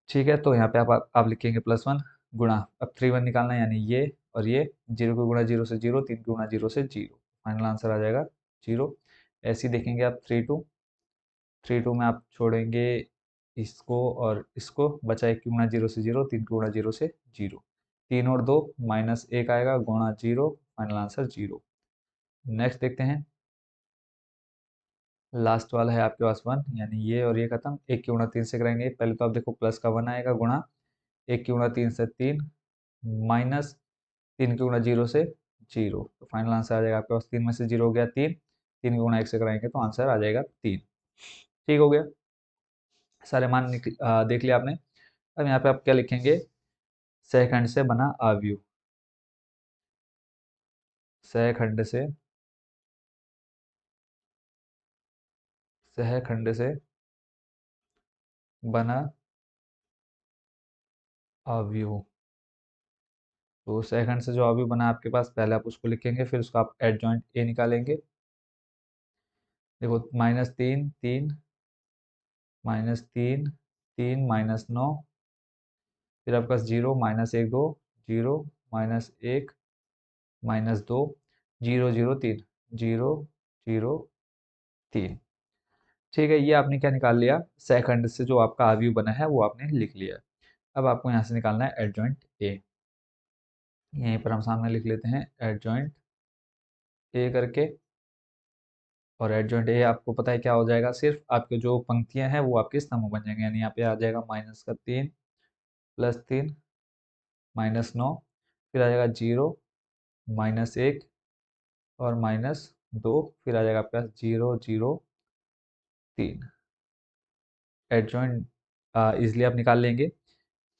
ठीक है, तो यहाँ पे आप लिखेंगे प्लस वन गुणा, अब थ्री वन निकालना है यानी ये और ये, जीरो को गुणा जीरो से जीरो, तीन को गुणा जीरो से जीरो, फाइनल आंसर आ जाएगा जीरो। ऐसे ही देखेंगे आप थ्री टू, थ्री टू में आप छोड़ेंगे इसको और इसको, बचा एक की गुणा जीरो से जीरो, तीन की गुणा जीरो से जीरो, तीन और दो माइनस एक आएगा गुणा zero, final answer zero. Next देखते हैं, लास्ट वाला है आपके पास वन, यानी ये और ये खत्म, एक की गुणा तीन से कराएंगे, पहले तो आप देखो प्लस का वन आएगा गुणा, एक की गुणा तीन से तीन, माइनस तीन की गुणा जीरो से जीरो, तो फाइनल आंसर आ जाएगा आपके पास, तीन में से जीरो हो गया तीन, तीन की गुणा एक से कराएंगे तो आंसर आ जाएगा तीन। ठीक हो गया, सारे मान देख लिया आपने। अब यहाँ पे आप क्या लिखेंगे, सहखंड से बना अवयव, सहखंड से, सहखंड से बना अवयव। तो सेकंड से जो अभी बना आपके पास, पहले आप उसको लिखेंगे, फिर उसका आप एडजॉइंट ए निकालेंगे। देखो -3 3 -3 3 -9, फिर आपके पास 0 -1 2 0 -1 -2 0 0 3 0 0 3। ठीक है, ये आपने क्या निकाल लिया, सेकंड से जो आपका अवयव बना है वो आपने लिख लिया। अब आपको यहाँ से निकालना है एडजॉइंट ए। यहीं पर हम सामने लिख लेते हैं एडजॉइंट ए करके। और एडजॉइंट ए आपको पता है क्या हो जाएगा, सिर्फ आपके जो पंक्तियां हैं वो आपके स्तंभ बन जाएंगे। यानी यहाँ पे आ जाएगा -3 +3 -9, फिर आ जाएगा 0 -1 और -2, फिर आ जाएगा आपके पास 0 0 3। एडजॉइंट इजिली आप निकाल लेंगे।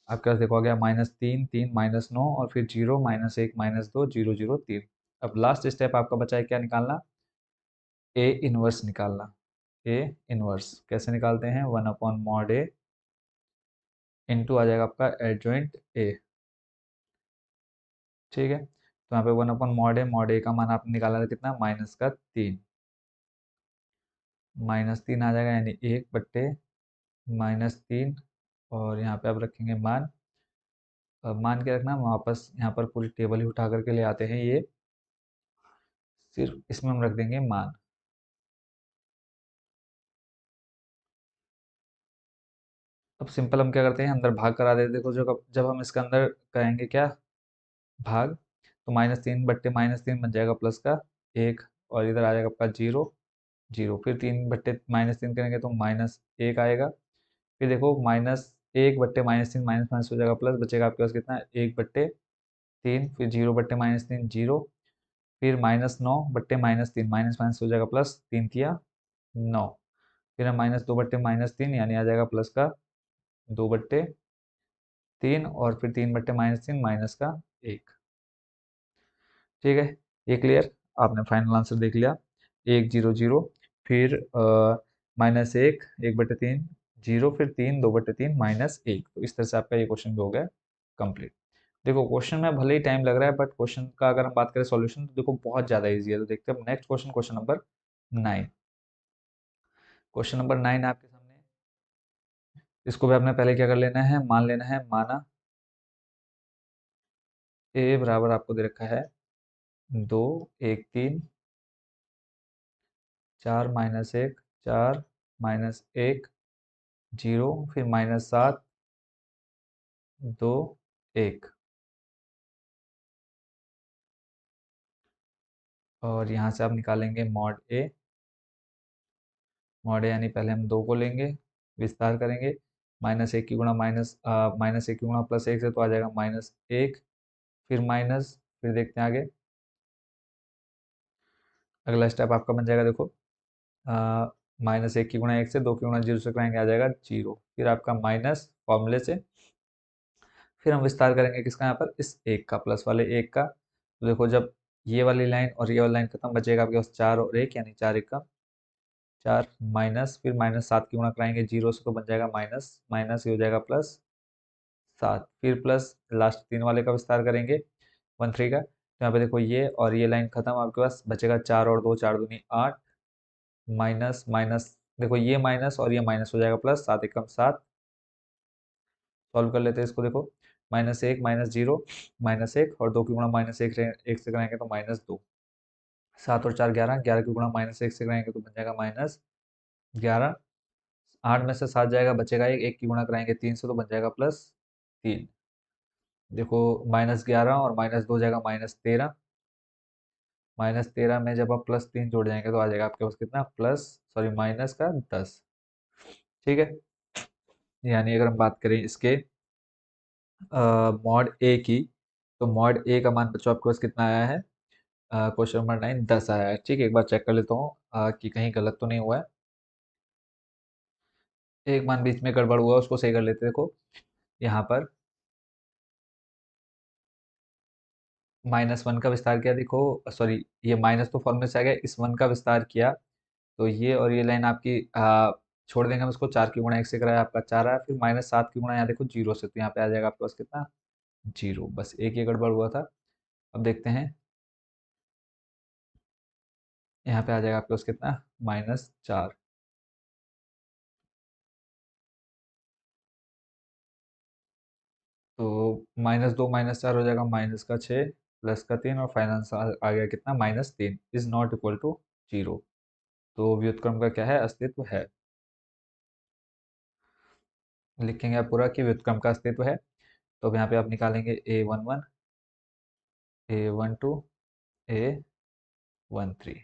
आपके पास देखो आ गया -3 3 -9 और फिर 0 -1 -2 0 0 3। अब लास्ट स्टेप आपका बचा है क्या निकालना, ए इनवर्स निकालना। ए इनवर्स कैसे निकालते हैं, 1/mod ए इंटू आ जाएगा आपका एडजॉइंट ए। ठीक है, तो यहाँ पे 1/mod ए का मान आपने निकाला था कितना, -3। -3 आ जाएगा, यानी 1/-3। और यहाँ पे आप रखेंगे मान। अब मान के रखना, हम वापस यहाँ पर पूरी टेबल ही उठा करके ले आते हैं, ये सिर्फ इसमें हम रख देंगे मान। अब सिंपल हम क्या करते हैं, अंदर भाग करा देते हैं। देखो जब जब हम इसके अंदर करेंगे क्या, भाग, तो -3/-3 बन जाएगा प्लस का 1, और इधर आ जाएगा आपका 0 0, फिर 3/-3 करेंगे तो -1 आएगा। फिर देखो -1/-3 माइनस माइनस हो जाएगा प्लस, बचेगा आपके पास कितना, 1/3, फिर 0/-3 0, फिर -9/-3 माइनस माइनस हो जाएगा प्लस, 3 तिया 9, फिर हम -2/-3 यानी आ जाएगा प्लस का 2/3, और फिर 3/-3 माइनस का 1। ठीक है, ये क्लियर, आपने फाइनल आंसर देख लिया, 1 0 0, फिर -1 1/3 0, फिर 3 2/3 -1। तो इस तरह से आपका ये क्वेश्चन भी हो गया कंप्लीट। देखो क्वेश्चन में भले ही टाइम लग रहा है, बट क्वेश्चन का अगर हम बात करें सॉल्यूशन, तो देखो बहुत ज़्यादा इजी है। तो देखते हैं next question, question number 9। Question number 9 आपके सामने। इसको भी आपने पहले क्या कर लेना है, मान लेना है, माना ए बराबर आपको दे रखा है 2 1 3 4 -1 4 -1 0, फिर -7 2 1। और यहाँ से आप निकालेंगे मॉड ए, यानी पहले हम 2 को लेंगे, विस्तार करेंगे, -1 की गुणा -1 की गुणा +1 से तो आ जाएगा -1, फिर माइनस, फिर देखते हैं आगे। अगला स्टेप आपका बन जाएगा, देखो -1 की गुणा 1 से, 2 की गुणा 0 से कराएंगे, आ जाएगा 0, फिर आपका माइनस फॉर्मूले से, फिर हम विस्तार करेंगे किसका, यहाँ पर इस 1 का, प्लस वाले 1 का। तो देखो जब ये वाली लाइन और ये वाली लाइन खत्म, बचेगा आपके पास 4 और 1, यानी 4 1 का 4, माइनस, फिर -7 की गुणा कराएंगे 0 से, तो बन जाएगा माइनस माइनस, ये हो जाएगा +7, फिर प्लस लास्ट 3 वाले का विस्तार करेंगे 1 3 का। तो यहाँ पे देखो ये और ये लाइन खत्म, आपके पास बचेगा 4 और 2 4 दूनी 8, माइनस माइनस, देखो ये माइनस और ये माइनस हो जाएगा प्लस, 7 एकम 7। सॉल्व कर लेते हैं इसको, देखो -1 -0 -1, और 2 की गुणा -1 से कराएंगे तो -2, 7 और 4 11, 11 की गुणा -1 से कराएंगे तो बन जाएगा -11, 8 में से 7 जाएगा, बचेगा 1, 1 की गुणा कराएंगे 3 से तो बन जाएगा +3। देखो -11 और -2 जाएगा -13, -13 में जब आप +3 जोड़ जाएंगे तो आ जाएगा आपके पास कितना, माइनस का 10। ठीक है, यानी अगर हम बात करें इसके मॉड ए की, तो मॉड ए का मान बच्चों आपके पास कितना आया है, क्वेश्चन नंबर 9 10 आया है। ठीक है, एक बार चेक कर लेता हूँ कि कहीं गलत तो नहीं हुआ है। एक मान बीच में गड़बड़ हुआ है, उसको सही कर लेते हैं। देखो यहाँ पर -1 का विस्तार किया, देखो सॉरी, ये माइनस तो फॉर्मूले से आ गया, इस 1 का विस्तार किया, तो ये और ये लाइन आपकी छोड़ देंगे हम इसको, 4 की गुणा 1 से कराया आपका 4 आया, फिर -7 की गुणा यहाँ देखो 0 से, तो यहाँ पे आ जाएगा आपके पास कितना जीरो, बस एक ये गड़बड़ हुआ था। अब देखते हैं, यहाँ पे आ जाएगा आपके पास कितना, -4। तो -2 -4 हो जाएगा -6 +3 और फाइनल आंसर आ गया कितना, -3 is not equal to zero. तो व्युत्क्रम का क्या है, अस्तित्व है। लिखेंगे आप पूरा कि व्युत्क्रम का अस्तित्व है। तो अब यहाँ पे आप निकालेंगे A11, A12, A13,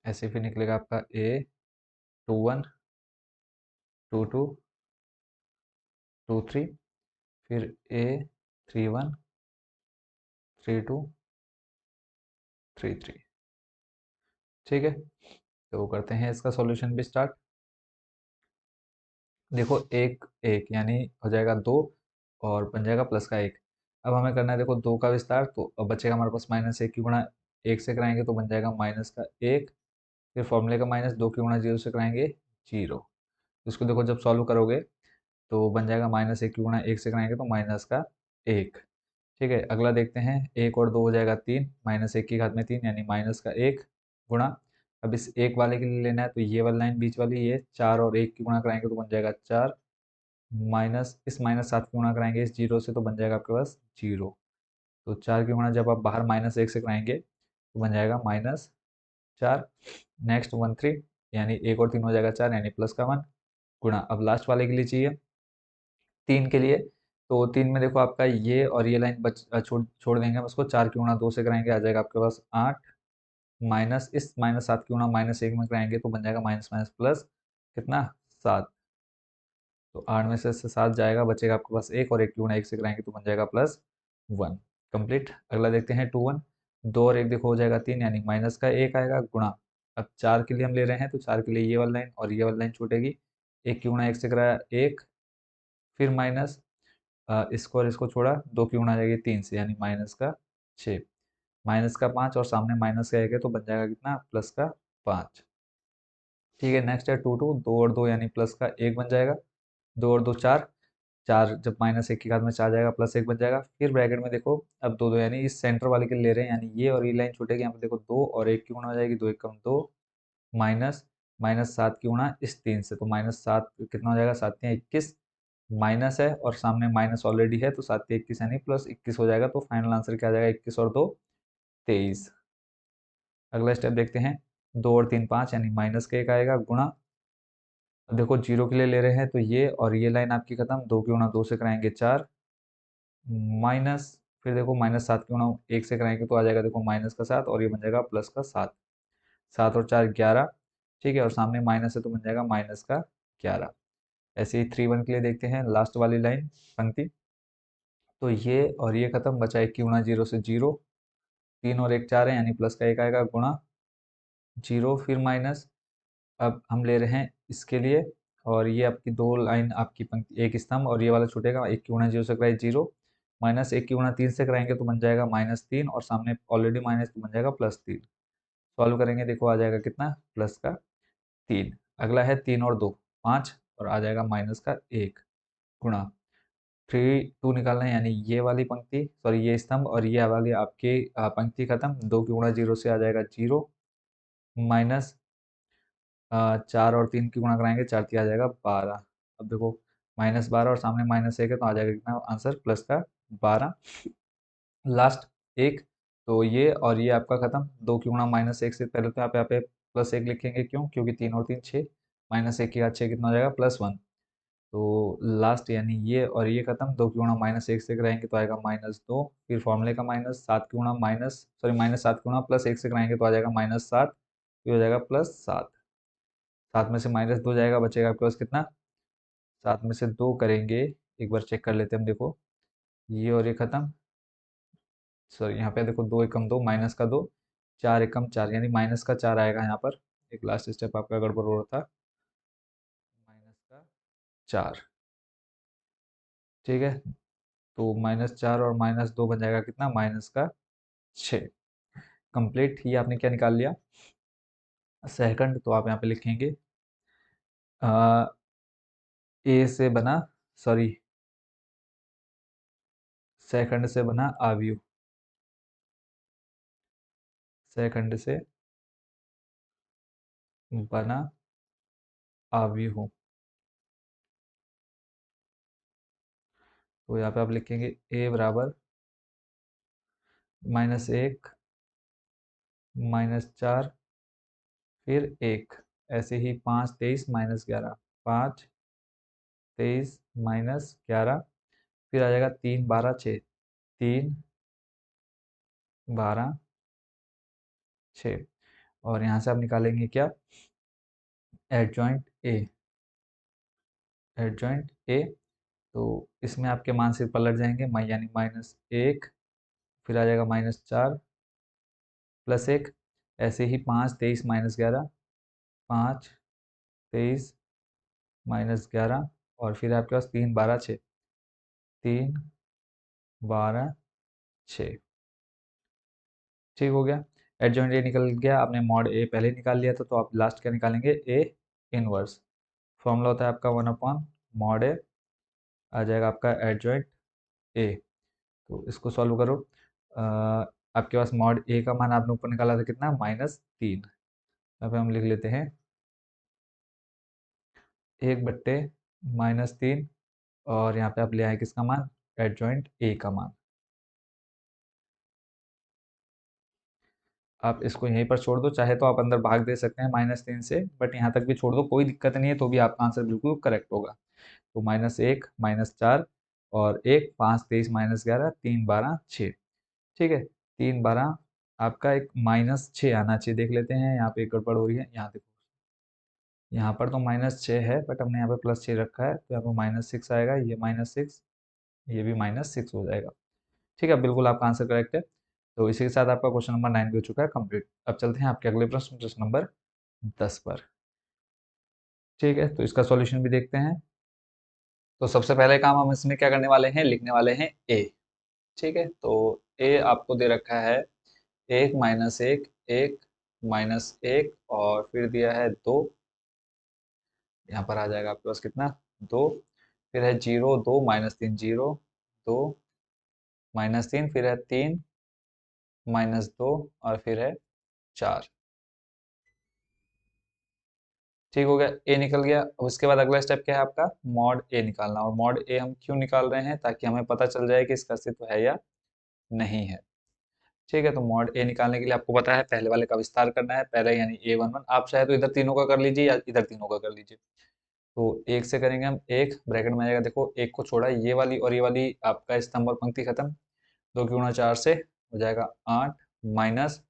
ऐसे फिर निकलेगा आपका A21, 22, 23, फिर A31, 32, 33। ठीक है, तो करते हैं इसका सॉल्यूशन भी स्टार्ट। देखो एक एक यानी हो जाएगा दो, और बन जाएगा प्लस का एक। अब हमें करना है देखो दो का विस्तार, तो अब बचेगा हमारे पास -1 की गुणा एक से कराएंगे तो बन जाएगा -1। फिर फॉर्मूले का -2 की गुणा जीरो से कराएंगे जीरो। इसको देखो जब सॉल्व करोगे तो बन जाएगा -1 की गुणा एक से कराएंगे तो -1। ठीक है, अगला देखते हैं, एक और दो हो जाएगा तीन, -1 की घात में तीन यानी -1 गुणा। अब इस एक वाले के लिए लेना है तो ये वाली लाइन बीच वाली, ये चार और एक की गुणा कराएंगे तो बन जाएगा चार, माइनस इस -7 की गुणा कराएंगे इस जीरो से तो बन जाएगा आपके पास जीरो। तो चार की गुणा जब आप बाहर -1 से कराएंगे तो बन जाएगा -4। नेक्स्ट 13 यानी एक और तीन हो जाएगा चार यानी +1 गुणा। अब लास्ट वाले के लिए चाहिए तीन के लिए, तो तीन में देखो आपका ये और ये लाइन छोड़ छोड़ देंगे हम इसको, चार की गुणा दो से कराएंगे आ जाएगा आपके पास आठ, माइनस इस -7 की गुणा -1 में कराएंगे तो बन जाएगा माइनस माइनस प्लस कितना, 7। तो आठ में से सात जाएगा, बचेगा आपके पास एक, और एक की गुणा एक से कराएंगे तो बन जाएगा +1। कंप्लीट। अगला देखते हैं 21, दो और एक देखो हो जाएगा तीन यानी माइनस का एक आएगा गुणा। अब चार के लिए हम ले रहे हैं तो चार के लिए ये वाली लाइन और ये वाली लाइन छूटेगी, एक की गुणा एक से कराया एक, फिर माइनस इसको और इसको छोड़ा, दो की गुणा आ जाएगी तीन से यानी -6, -5 और सामने माइनस का एक है तो बन जाएगा कितना, +5। ठीक है, नेक्स्ट है टू टू, दो और दो यानी प्लस का एक बन जाएगा, दो और दो चार, चार जब -1 की घात में चार जाएगा +1 बन जाएगा। फिर ब्रैकेट में देखो अब दो दो यानी इस सेंटर वाले के लिए ले रहे हैं, यानी ये और ये लाइन छूटेगी, यहाँ पे देखो दो और एक की गुणा हो जाएगी, दो एक कम दो, माइनस -7 की गुणा इस तीन से तो -7 कितना हो जाएगा, 7 या 21, माइनस है और सामने माइनस ऑलरेडी है तो 7 या 21 यानी +21 हो जाएगा। तो फाइनल आंसर क्या आ जाएगा, 21 और दो 23। अगला स्टेप देखते हैं, दो और तीन पाँच यानी -1 आएगा गुणा। अब देखो जीरो के लिए ले रहे हैं तो ये और ये लाइन आपकी खत्म, दो की गुणा दो से कराएंगे चार, माइनस फिर देखो -7 की गुणा एक से कराएंगे तो आ जाएगा देखो -7 और ये बन जाएगा +7, 7 और 4 11। ठीक है, और सामने माइनस है तो बन जाएगा -11। ऐसे ही 3 1 के लिए देखते हैं, लास्ट वाली लाइन पंक्ति, तो ये और ये खत्म, बचा एक की गुणा जीरो से जीरो, तीन और एक चार है यानी प्लस का एक आएगा गुणा जीरो, फिर माइनस। अब हम ले रहे हैं इसके लिए, और ये आपकी दो लाइन आपकी पंक्ति एक स्तंभ, और ये वाला छूटेगा, एक की गुणा जीरो से कराए जीरो, -1 की गुणा तीन से कराएंगे तो बन जाएगा -3 और सामने ऑलरेडी माइनस तो बन जाएगा +3। सॉल्व करेंगे देखो आ जाएगा कितना, प्लस का 3। अगला है तीन और दो पाँच, और आ जाएगा माइनस का एक गुणा, थ्री टू निकालना है यानी ये वाली पंक्ति सॉरी ये स्तंभ और ये वाली आपकी पंक्ति खत्म, दो की गुणा जीरो से आ जाएगा जीरो, माइनस चार और तीन की गुणा कराएंगे, चार की आ जाएगा 12। अब देखो -12 और सामने -1 है तो आ जाएगा कितना आंसर, प्लस का 12। लास्ट एक, तो ये और ये आपका खत्म, दो की गुणा -1 से पहले तो आप यहाँ पे +1 लिखेंगे, क्यों, क्योंकि तीन और तीन छः, -1 की घात छः कितना हो जाएगा, +1। तो लास्ट यानी ये और ये खत्म, दो की गुणा -1 से कराएंगे तो आएगा -2, फिर फॉर्मूले का माइनस, सात की गुणा माइनस सॉरी -7 की गुणा +1 से कराएंगे तो आ जाएगा -7, ये हो जाएगा +7। सात में से -2 जाएगा, बचेगा आपके पास कितना, सात में से दो करेंगे, एक बार चेक कर लेते हैं हम, देखो ये और ये खत्म, सॉरी यहाँ पे देखो दो एकम दो, माइनस का दो, चार एकम चार यानी -4 आएगा यहाँ पर। एक लास्ट स्टेप आपका गड़बड़ हो रहा था, -4। ठीक है, तो -4 और -2 बन जाएगा कितना, -6। कंप्लीट। ये आपने क्या निकाल लिया, सेकंड। तो आप यहाँ पे लिखेंगे ए से बना, सॉरी सहखंड से बना अवयव, सहखंड से बना अवयव। तो यहाँ पे आप लिखेंगे ए बराबर -1 -4 फिर 1, ऐसे ही 5 23 -11, 5 23 -11, फिर आ जाएगा 3 12 6, 3 12 6। और यहाँ से आप निकालेंगे क्या, एडजॉइंट ए, एडजॉइंट ए। तो इसमें आपके मान सिर्फ पलट जाएंगे, यानी -1, फिर आ जाएगा -4 +1, ऐसे ही 5 23 -11, 5 23 -11, और फिर आपके पास 3 12 6, 3 12 6। ठीक हो गया, एडजॉइंट ए निकल गया। आपने मॉड ए पहले निकाल लिया था, तो आप लास्ट क्या निकालेंगे, ए इनवर्स। फॉर्मूला होता है आपका 1/mod ए, आ जाएगा आपका एडजॉइंट ए। तो इसको सॉल्व करो। आपके पास मॉड ए का मान आपने ऊपर निकाला था कितना, -3। यहाँ पे हम लिख लेते हैं 1/-3, और यहाँ पे आप ले आए किसका मान, एडजॉइंट ए का मान। आप इसको यहीं पर छोड़ दो, चाहे तो आप अंदर भाग दे सकते हैं -3 से, बट यहाँ तक भी छोड़ दो, कोई दिक्कत नहीं है, तो भी आपका आंसर बिल्कुल करेक्ट होगा। तो -1 -4 और 1, 5 23 -11, 3 12 6। ठीक है, 3 12 आपका एक -6 आना चाहिए, देख लेते हैं, यहाँ पे एक गड़बड़ हो रही है, यहाँ देखो, यहाँ पर तो -6 है, बट हमने यहाँ पे +6 रखा है, तो यहाँ पे -6 आएगा, ये -6, ये भी -6 हो जाएगा। ठीक है, बिल्कुल आपका आंसर करेक्ट है। तो इसी के साथ आपका क्वेश्चन नंबर 9 भी हो चुका है कंप्लीट। अब चलते हैं आपके अगले प्रश्न, प्रश्न नंबर 10 पर। ठीक है, तो इसका सॉल्यूशन भी देखते हैं। तो सबसे पहले काम हम इसमें क्या करने वाले हैं, लिखने वाले हैं ए। ठीक है, तो ए आपको दे रखा है 1 -1 1 -1, और फिर दिया है 2, यहाँ पर आ जाएगा आपके पास कितना, 2, फिर है 0 2 -3 0 2 -3, फिर है 3 -2, और फिर है 4। ठीक हो गया, ए निकल गया। अब उसके बाद अगला स्टेप क्या है आपका, मॉड ए निकालना। और मॉड ए हम क्यों निकाल रहे हैं, ताकि हमें पता चल जाए कि इसका अस्तित्व है या नहीं है। ठीक है, तो मॉड ए निकालने के लिए आपको पता है पहले वाले का विस्तार करना है, पहले यानी A11। आप चाहे तो इधर तीनों का कर लीजिए या इधर तीनों का कर लीजिए। तो एक से करेंगे हम, एक ब्रैकेट में आ जाएगा, देखो एक को छोड़ा, ये वाली और ये वाली आपका स्तंभ और पंक्ति खत्म, 2 की गुणा 4 से हो जाएगा 8, माइनस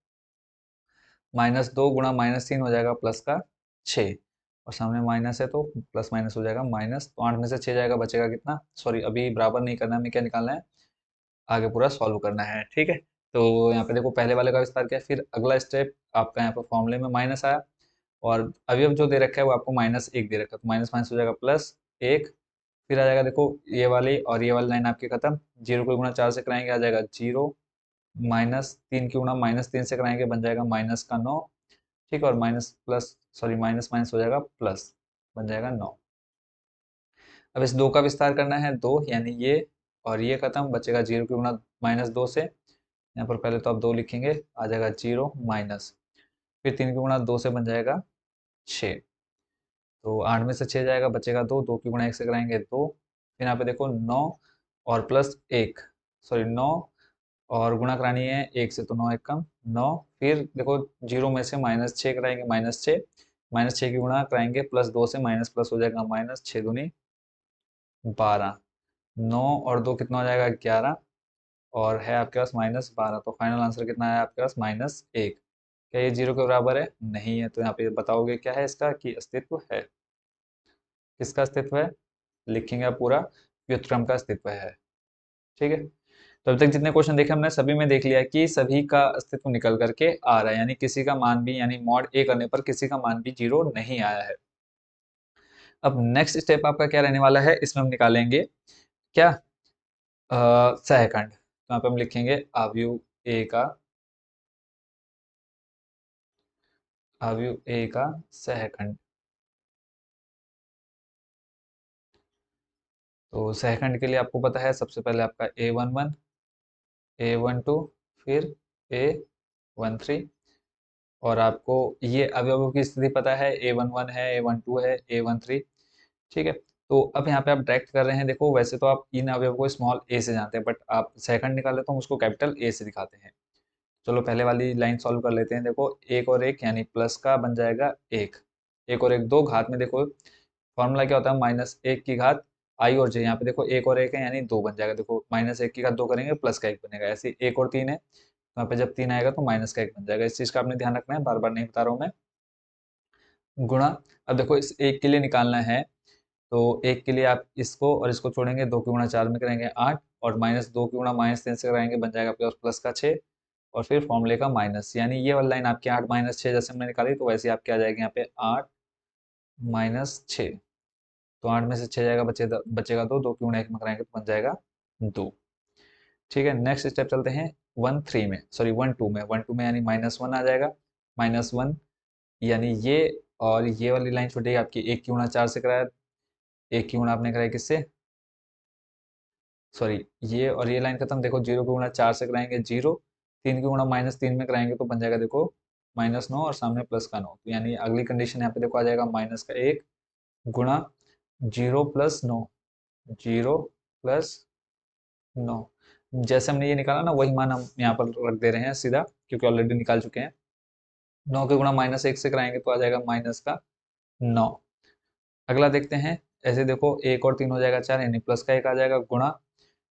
-2 गुणा -3 हो जाएगा प्लस का 6, और सामने माइनस है तो प्लस माइनस हो जाएगा माइनस। तो 8 में से 6 जाएगा, बचेगा कितना, सॉरी अभी बराबर नहीं करना है, हमें क्या निकालना है, आगे पूरा सॉल्व करना है। ठीक है, तो यहाँ पे देखो पहले वाले का विस्तार किया, फिर अगला स्टेप आपका यहाँ पे फॉर्मूले में माइनस आया, और अवयव जो दे रखा है वो आपको -1 दे रखा है, तो माइनस माइनस हो जाएगा +1। फिर आ जाएगा देखो ये वाली और ये वाली लाइन आपकी खत्म, 0 को गुणा 4 से कराएंगे आ जाएगा 0, -3 की गुणा -3 से कराएंगे बन जाएगा माइनस का 9। ठीक है, और minus plus, sorry minus minus हो जाएगा प्लस, बन जाएगा 9। अब इस 2 का विस्तार करना है, 2 यानी ये और ये खत्म, बचेगा 0 की गुणा -2 से, यहाँ पर पहले तो आप 2 लिखेंगे, आ जाएगा 0 माइनस, फिर 3 की गुणा 2 से बन जाएगा 6। तो 8 में से 6 जाएगा, बचेगा 2, 2 की गुणा 1 से कराएंगे 2, फिर यहाँ पे देखो 9 और प्लस 1, सॉरी 9 और गुणा करानी है 1 से, तो 9 एक कम 9, फिर देखो 0 में से -6 कराएंगे -6, -6 की गुणा कराएंगे +2 से, माइनस प्लस हो जाएगा माइनस, 6 दूनी 12, 9 और 2 कितना हो जाएगा 11, और है आपके पास -12, तो फाइनल आंसर कितना है आपके पास -1। क्या ये 0 के बराबर है, नहीं है, तो यहाँ पे बताओगे क्या है इसका, कि अस्तित्व है। किसका अस्तित्व है, लिखेंगे आप पूरा, व्युत्क्रम का अस्तित्व है। ठीक है, तो अभी तक जितने क्वेश्चन देखे हमने सभी में देख लिया कि सभी का अस्तित्व निकल करके आ रहा है, यानी किसी का मान भी, यानी मॉड ए करने पर किसी का मान भी 0 नहीं आया है। अब नेक्स्ट स्टेप आपका क्या रहने वाला है, इसमें हम निकालेंगे क्या, सहखंड। तो यहाँ पे हम लिखेंगे अवयव ए का, अवयव ए का सहखंड। तो सहखंड के लिए आपको पता है सबसे पहले आपका A11 A12 फिर A13, और आपको ये अवयवों की स्थिति पता है, A11 है, A12 है, A13, ठीक है। तो अब यहाँ पे आप डायरेक्ट कर रहे हैं, देखो वैसे तो आप इन अवयवों को स्मॉल a से जानते हैं, बट आप सेकंड निकाले तो हम उसको कैपिटल A से दिखाते हैं। चलो पहले वाली लाइन सॉल्व कर लेते हैं। देखो एक और एक यानी प्लस का बन जाएगा एक, एक और एक दो, घात में देखो फॉर्मूला क्या होता है, माइनस एक की घात आई और जे। यहाँ पे देखो एक और एक है यानी दो बन जाएगा, देखो माइनस एक की घात दो करेंगे प्लस का एक बनेगा, ऐसे एक और तीन है तो यहाँ पे जब तीन आएगा तो माइनस का एक बन जाएगा। इस चीज का आपने ध्यान रखना है, बार बार नहीं बता रहा हूँ मैं। गुणा, अब देखो इस एक के लिए निकालना है, तो एक के लिए आप इसको और इसको छोड़ेंगे, दो की गुणा चार में करेंगे आठ, और माइनस दो की गुणा माइनस तीन से कराएंगे बन जाएगा प्लस प्लस का छः, और फिर फॉर्मूले का माइनस, यानी ये वाली लाइन आपकी आठ माइनस छः जैसे हमने निकाली, तो वैसे आपके आ जाएगी यहाँ पे आठ माइनस छः। तो आठ में से छः जाएगा, बचेगा दो, दो की गुणा एक में कराएंगे तो बन जाएगा दो। ठीक है, नेक्स्ट स्टेप चलते हैं वन थ्री में, सॉरी वन टू में। वन टू में यानी माइनस वन आ जाएगा, माइनस वन यानी ये, और ये वाली लाइन छूटेगी आपकी, एक की गुणा चार से कराया, एक की गुणा आपने कराया किससे, सॉरी ये और ये लाइन खत्म। देखो जीरो की गुणा चार से कराएंगे जीरो, तीन की गुणा माइनस तीन में कराएंगे तो बन जाएगा देखो माइनस नौ, और सामने प्लस का नौ, तो यानी अगली कंडीशन यहाँ पे देखो आ जाएगा माइनस का एक गुणा जीरो प्लस नौ, जीरो प्लस नौ। जैसे हमने ये निकाला ना वही मान हम यहाँ पर रख दे रहे हैं सीधा, क्योंकि ऑलरेडी निकाल चुके हैं। नौ के गुणा माइनस एक से कराएंगे तो आ जाएगा माइनस का नौ। अगला देखते हैं, ऐसे देखो एक और तीन हो जाएगा चार, यानी प्लस का एक आ जाएगा गुणा,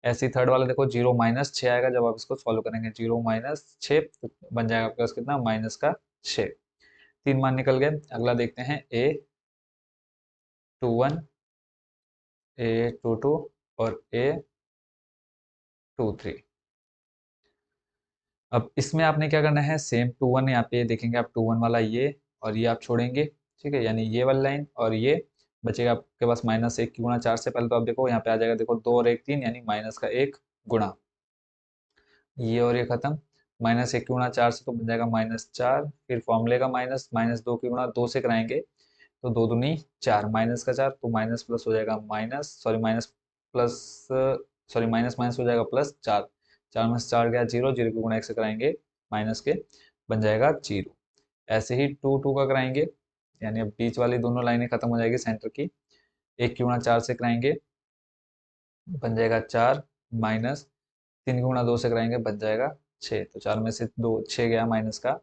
ऐसे ही थर्ड वाला देखो जीरो माइनस छः आएगा जब आप इसको सॉल्व करेंगे, जीरो माइनस छः तो बन जाएगा आपके पास कितना, माइनस का छः। तीन मान निकल गए। अगला देखते हैं A21, A22 और A23। अब इसमें आपने क्या करना है, सेम टू वन यहाँ पे देखेंगे आप, टू वन वाला ये और ये आप छोड़ेंगे, ठीक है, यानी ये वाली लाइन और ये बचेगा आपके पास माइनस एक की गुणा चार से। पहले तो आप देखो यहाँ पे आ जाएगा, देखो दो और एक तीन, यानी माइनस का एक गुणा ये और ये खत्म, माइनस एक की गुणा चार से तो बन जाएगा माइनस चार, फिर फॉर्मूले का माइनस, माइनस दो की गुणा दो से कराएंगे तो दो दूनी चार, माइनस का चार तो माइनस प्लस हो जाएगा minus, sorry minus plus, sorry minus minus हो जाएगा प्लस चार, चार में से चार गया जीरो, जीरो की गुणा एक से कराएंगे माइनस के बन जाएगा जीरो। ऐसे ही टू टू का कराएंगे, यानी अब बीच वाली दोनों लाइनें खत्म हो जाएगी सेंटर की, एक की गुणा चार से कराएंगे बन जाएगा चार, माइनस तीन की गुणा दो से कराएंगे बच जाएगा छः, तो चार में से दो छः गया माइनस का,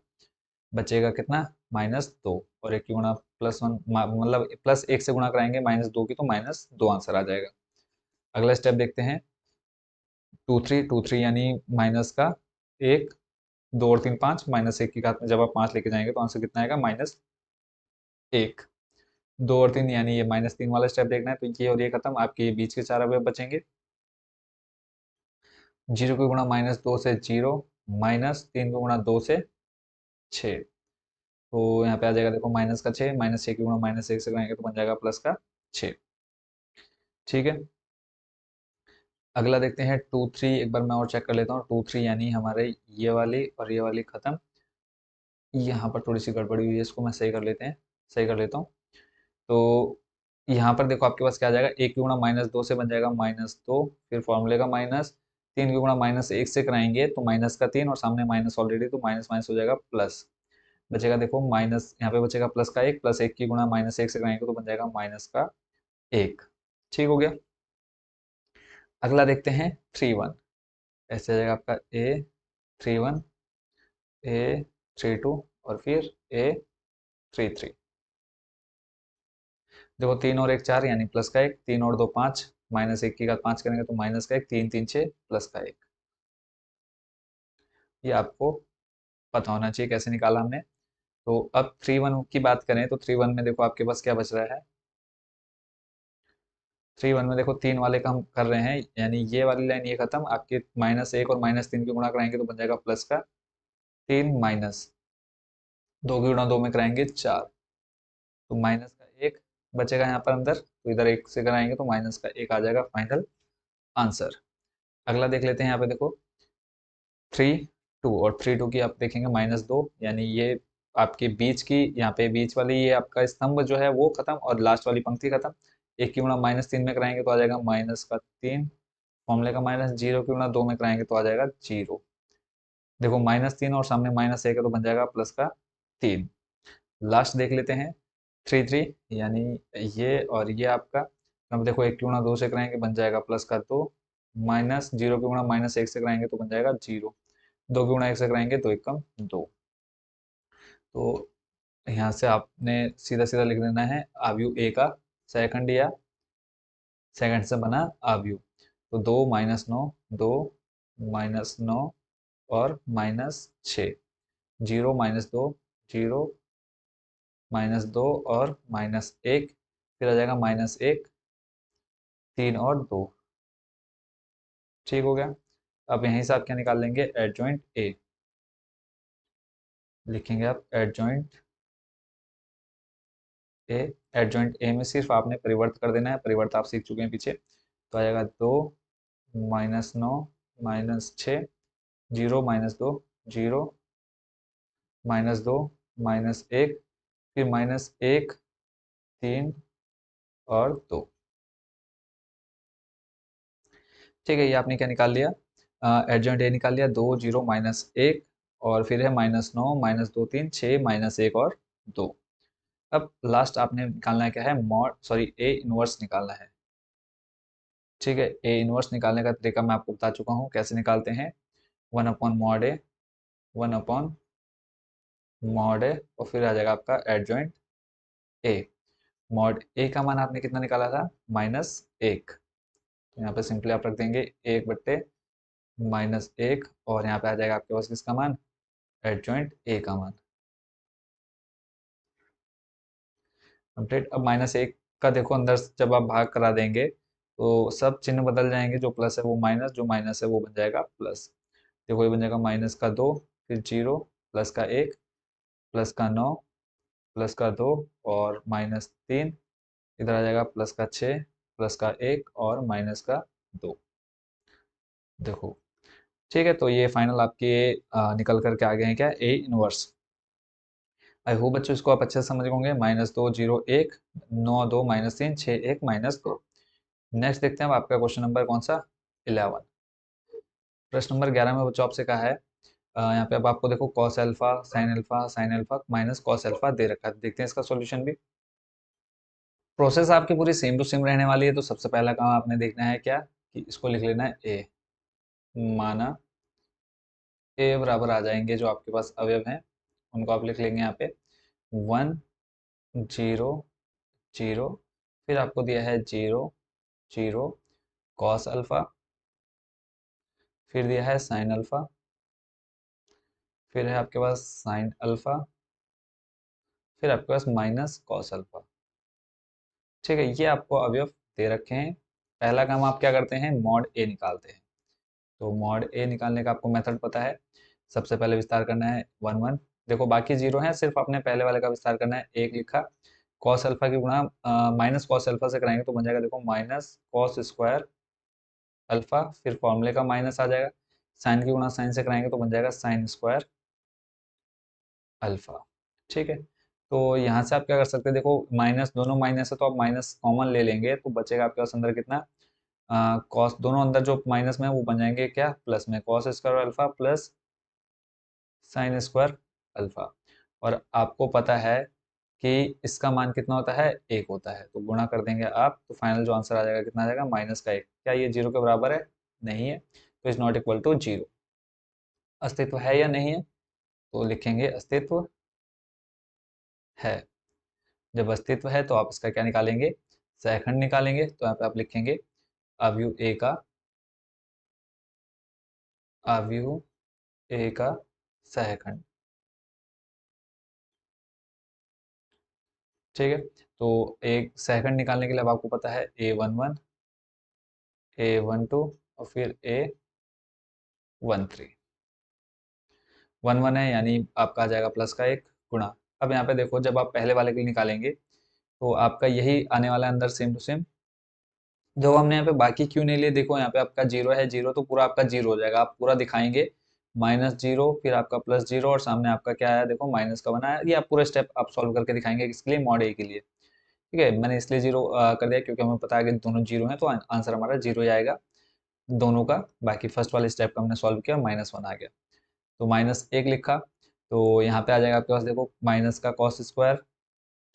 बचेगा कितना, माइनस दो, और एक की गुणा प्लस वन, मतलब प्लस एक से गुणा कराएंगे माइनस दो की तो माइनस दो आंसर आ जाएगा। अगला स्टेप देखते हैं टू थ्री यानी माइनस का एक, दो और तीन पाँच, माइनस एक की घात में जब आप पाँच लेके जाएंगे तो आंसर कितना आएगा, माइनस एक। दो और तीन यानी ये माइनस तीन वाला स्टेप देखना है, तो ये और ये खत्म, आपके ये बीच के चार अवयव बचेंगे। जीरो की गुणा माइनस दो से जीरो, माइनस तीन की गुणा दो से छः, तो यहाँ पे आ जाएगा देखो माइनस का छः, माइनस छः की गुणा माइनस एक से कराएंगे तो बन जाएगा प्लस का छः। ठीक है, अगला देखते हैं टू थ्री, एक बार मैं और चेक कर लेता हूँ। टू थ्री यानी हमारे ये वाली और ये वाली खत्म, यहाँ पर थोड़ी सी गड़बड़ी हुई है, इसको मैं सही कर लेते हैं, सही कर लेता हूँ। तो यहाँ पर देखो आपके पास क्या आ जाएगा, एक की गुणा माइनस दो से बन जाएगा माइनस दो, फिर फॉर्मूले का माइनस, तीन की गुणा माइनस एक से कराएंगे तो माइनस का तीन, और सामने माइनस ऑलरेडी तो माइनस माइनस हो जाएगा प्लस, बचेगा देखो माइनस, यहाँ पे बचेगा प्लस का एक, प्लस एक की गुणा माइनस एक से कराएंगे तो बन जाएगा माइनस का एक। ठीक हो गया। अगला देखते हैं थ्री वन, ऐसे आ जाएगा आपका A31, A32 और फिर A33। देखो तीन और एक चार यानी प्लस का एक, तीन और दो पाँच, माइनस एक की घात पाँच करेंगे तो माइनस का एक, तीन तीन छः प्लस का एक। ये आपको पता होना चाहिए कैसे निकाला हमने। तो अब थ्री वन की बात करें तो थ्री वन में देखो आपके पास क्या बच रहा है, थ्री वन में देखो तीन वाले का हम कर रहे हैं, यानी ये वाली लाइन ये खत्म, आपके माइनस एक और माइनस तीन की गुणा कराएंगे तो बन जाएगा प्लस का तीन, माइनस दो की गुणा दो में कराएंगे चार, तो माइनस का एक बचेगा यहाँ पर अंदर, तो इधर एक से कराएंगे तो माइनस का एक आ जाएगा फाइनल आंसर। अगला देख लेते हैं, यहाँ पे देखो थ्री टू, और थ्री टू की आप देखेंगे माइनस दो, यानी ये आपके बीच की, यहाँ पे बीच वाली ये आपका स्तंभ जो है वो खत्म और लास्ट वाली पंक्ति खत्म, एक की गुणा माइनस तीन में कराएंगे तो आ जाएगा माइनस का तीन, फॉर्मूले का माइनस, जीरो की गुणा 2 में कराएंगे तो आ जाएगा जीरो। देखो -3 और सामने -1 है तो बन जाएगा प्लस का 3। लास्ट देख लेते हैं 3 3, यानी ये और ये आपका। अब देखो 1 की गुणा 2 से कराएंगे बन जाएगा प्लस का 2, माइनस जीरो की गुणा -1 से कराएंगे तो बन जाएगा जीरो, 2 की गुणा 1 से कराएंगे तो 1 कम 2। तो यहाँ से आपने सीधा सीधा लिख देना है आव्यूह ए का सेकंड, या सेकंड से बना आव्यूह। तो 2 - 9, 2 - 9 और -6, 0 - 2, 0 -2 और -1, फिर आ जाएगा -1, 3 और 2। ठीक हो गया। अब यहीं से आप क्या निकाल लेंगे, एडजॉइंट ए लिखेंगे आप, एडजॉइंट ए। एडजॉइंट ए में सिर्फ आपने परिवर्त कर देना है, परिवर्त आप सीख चुके हैं पीछे। तो आ जाएगा 2 -9 -6, 0 -2, 0 -2 -1, फिर -1, 3 और 2। ठीक है, ये आपने क्या निकाल लिया, एडजॉइंट ए निकाल लिया, 2 0 -1 और फिर है -9 -2 3 6 -1 और 2। अब लास्ट आपने निकालना है क्या है, मॉड सॉरी ए इनवर्स निकालना है। ठीक है, ए इनवर्स निकालने का तरीका मैं आपको बता चुका हूँ कैसे निकालते हैं। 1/mod ए, 1/mod ए और फिर आ जाएगा आपका एडजॉइंट ए। मॉड ए का मान आपने कितना निकाला था, -1। तो यहाँ पे सिंपली आप रख देंगे 1/-1 और यहाँ पे आ जाएगा आपके पास किसका मान, एडजॉइंट ए का मान। कंप्लीट। अब -1 का देखो अंदर से जब आप भाग करा देंगे तो सब चिन्ह बदल जाएंगे, जो प्लस है वो माइनस, जो माइनस है वो बन जाएगा प्लस। देखो ये बन जाएगा -2, फिर 0, +1, +9, +2 और -3, इधर आ जाएगा +6, +1 और -2। देखो ठीक है, तो ये फाइनल आपके निकल करके आ गए हैं क्या, ए इनवर्स। आई होप बच्चों इसको आप अच्छे से समझ होंगे। -2 0 1 9 2 -3 6 1 -2। नेक्स्ट देखते हैं अब आपका क्वेश्चन नंबर कौन सा, 11। प्रश्न नंबर 11 में बच्चों आपसे कहा है, यहाँ पे अब आपको देखो cos alpha sine alpha minus cos alpha दे रखा है। देखते हैं इसका सॉल्यूशन भी। प्रोसेस आपकी पूरी सेम टू सेम रहने वाली है। तो सबसे पहला काम आपने देखना है क्या, कि इसको लिख लेना है ए। माना ए बराबर आ जाएंगे जो आपके पास अवयव हैं, उनको आप लिख लेंगे यहाँ पे 1 0 0, फिर आपको दिया है 0 0 कॉस अल्फा, फिर दिया है साइन अल्फा, फिर है आपके पास साइन अल्फा, फिर आपके पास माइनस कॉस अल्फा। ठीक है, ये आपको अवयव दे रखे हैं। पहला काम आप क्या करते हैं, मॉड ए निकालते हैं। तो मॉड ए निकालने का आपको मेथड पता है। सबसे पहले विस्तार करना है 1 1। देखो बाकी जीरो है, सिर्फ आपने पहले वाले का विस्तार करना है, एक लिखा। कॉस अल्फा की गुणा माइनस कॉस अल्फा से कराएंगे तो बन जाएगा देखो माइनस कॉस स्क्वायर अल्फा, फिर फॉर्मूले का माइनस आ जाएगा। साइन की गुणा साइन से कराएंगे तो बन जाएगा साइन स्क्वायर अल्फा। ठीक है, तो यहाँ से आप क्या कर सकते हैं, देखो माइनस, दोनों माइनस है तो आप माइनस कॉमन ले लेंगे तो बचेगा आपके पास अंदर कितना, कॉस, दोनों अंदर जो माइनस में है वो बन जाएंगे क्या, प्लस में, cos square alpha plus sine square alpha. और आपको पता है कि इसका मान कितना होता है, एक होता है। तो गुणा कर देंगे आप तो फाइनल जो आंसर आ जाएगा कितना आ जाएगा, -1। क्या ये जीरो के बराबर है, नहीं है, तो is not equal to zero. अस्तित्व है या नहीं है, तो लिखेंगे अस्तित्व है। जब अस्तित्व है तो आप इसका क्या निकालेंगे, सहखंड निकालेंगे। तो यहाँ पे आप लिखेंगे अवयव ए का, अवयव ए का सहखंड। ठीक है, तो एक सहखंड निकालने के लिए अब आपको पता है A11 A12 और फिर A13। 1 1 है यानी आपका आ जाएगा प्लस का 1 गुणा। अब यहाँ पे देखो जब आप पहले वाले के लिए निकालेंगे तो आपका यही आने वाला है अंदर सेम टू सेम। जो हमने यहाँ पे बाकी क्यों नहीं लिए, देखो यहाँ पे आपका जीरो है, जीरो तो पूरा आपका जीरो हो जाएगा, आप पूरा दिखाएंगे -0, फिर आपका +0 और सामने आपका क्या आया, देखो माइनस का बना है। ये आप पूरे स्टेप आप सॉल्व करके दिखाएंगे, किसके लिए, मॉड ए के लिए। ठीक है, मैंने इसलिए जीरो कर दिया क्योंकि हमें पता है कि दोनों जीरो हैं तो आंसर हमारा जीरो ही आएगा। दोनों का, बाकी फर्स्ट वाले स्टेप का हमने सॉल्व किया, -1 आ गया। तो -1 लिखा, तो यहाँ पे आ जाएगा आपके पास, देखो माइनस का कॉस स्क्वायर,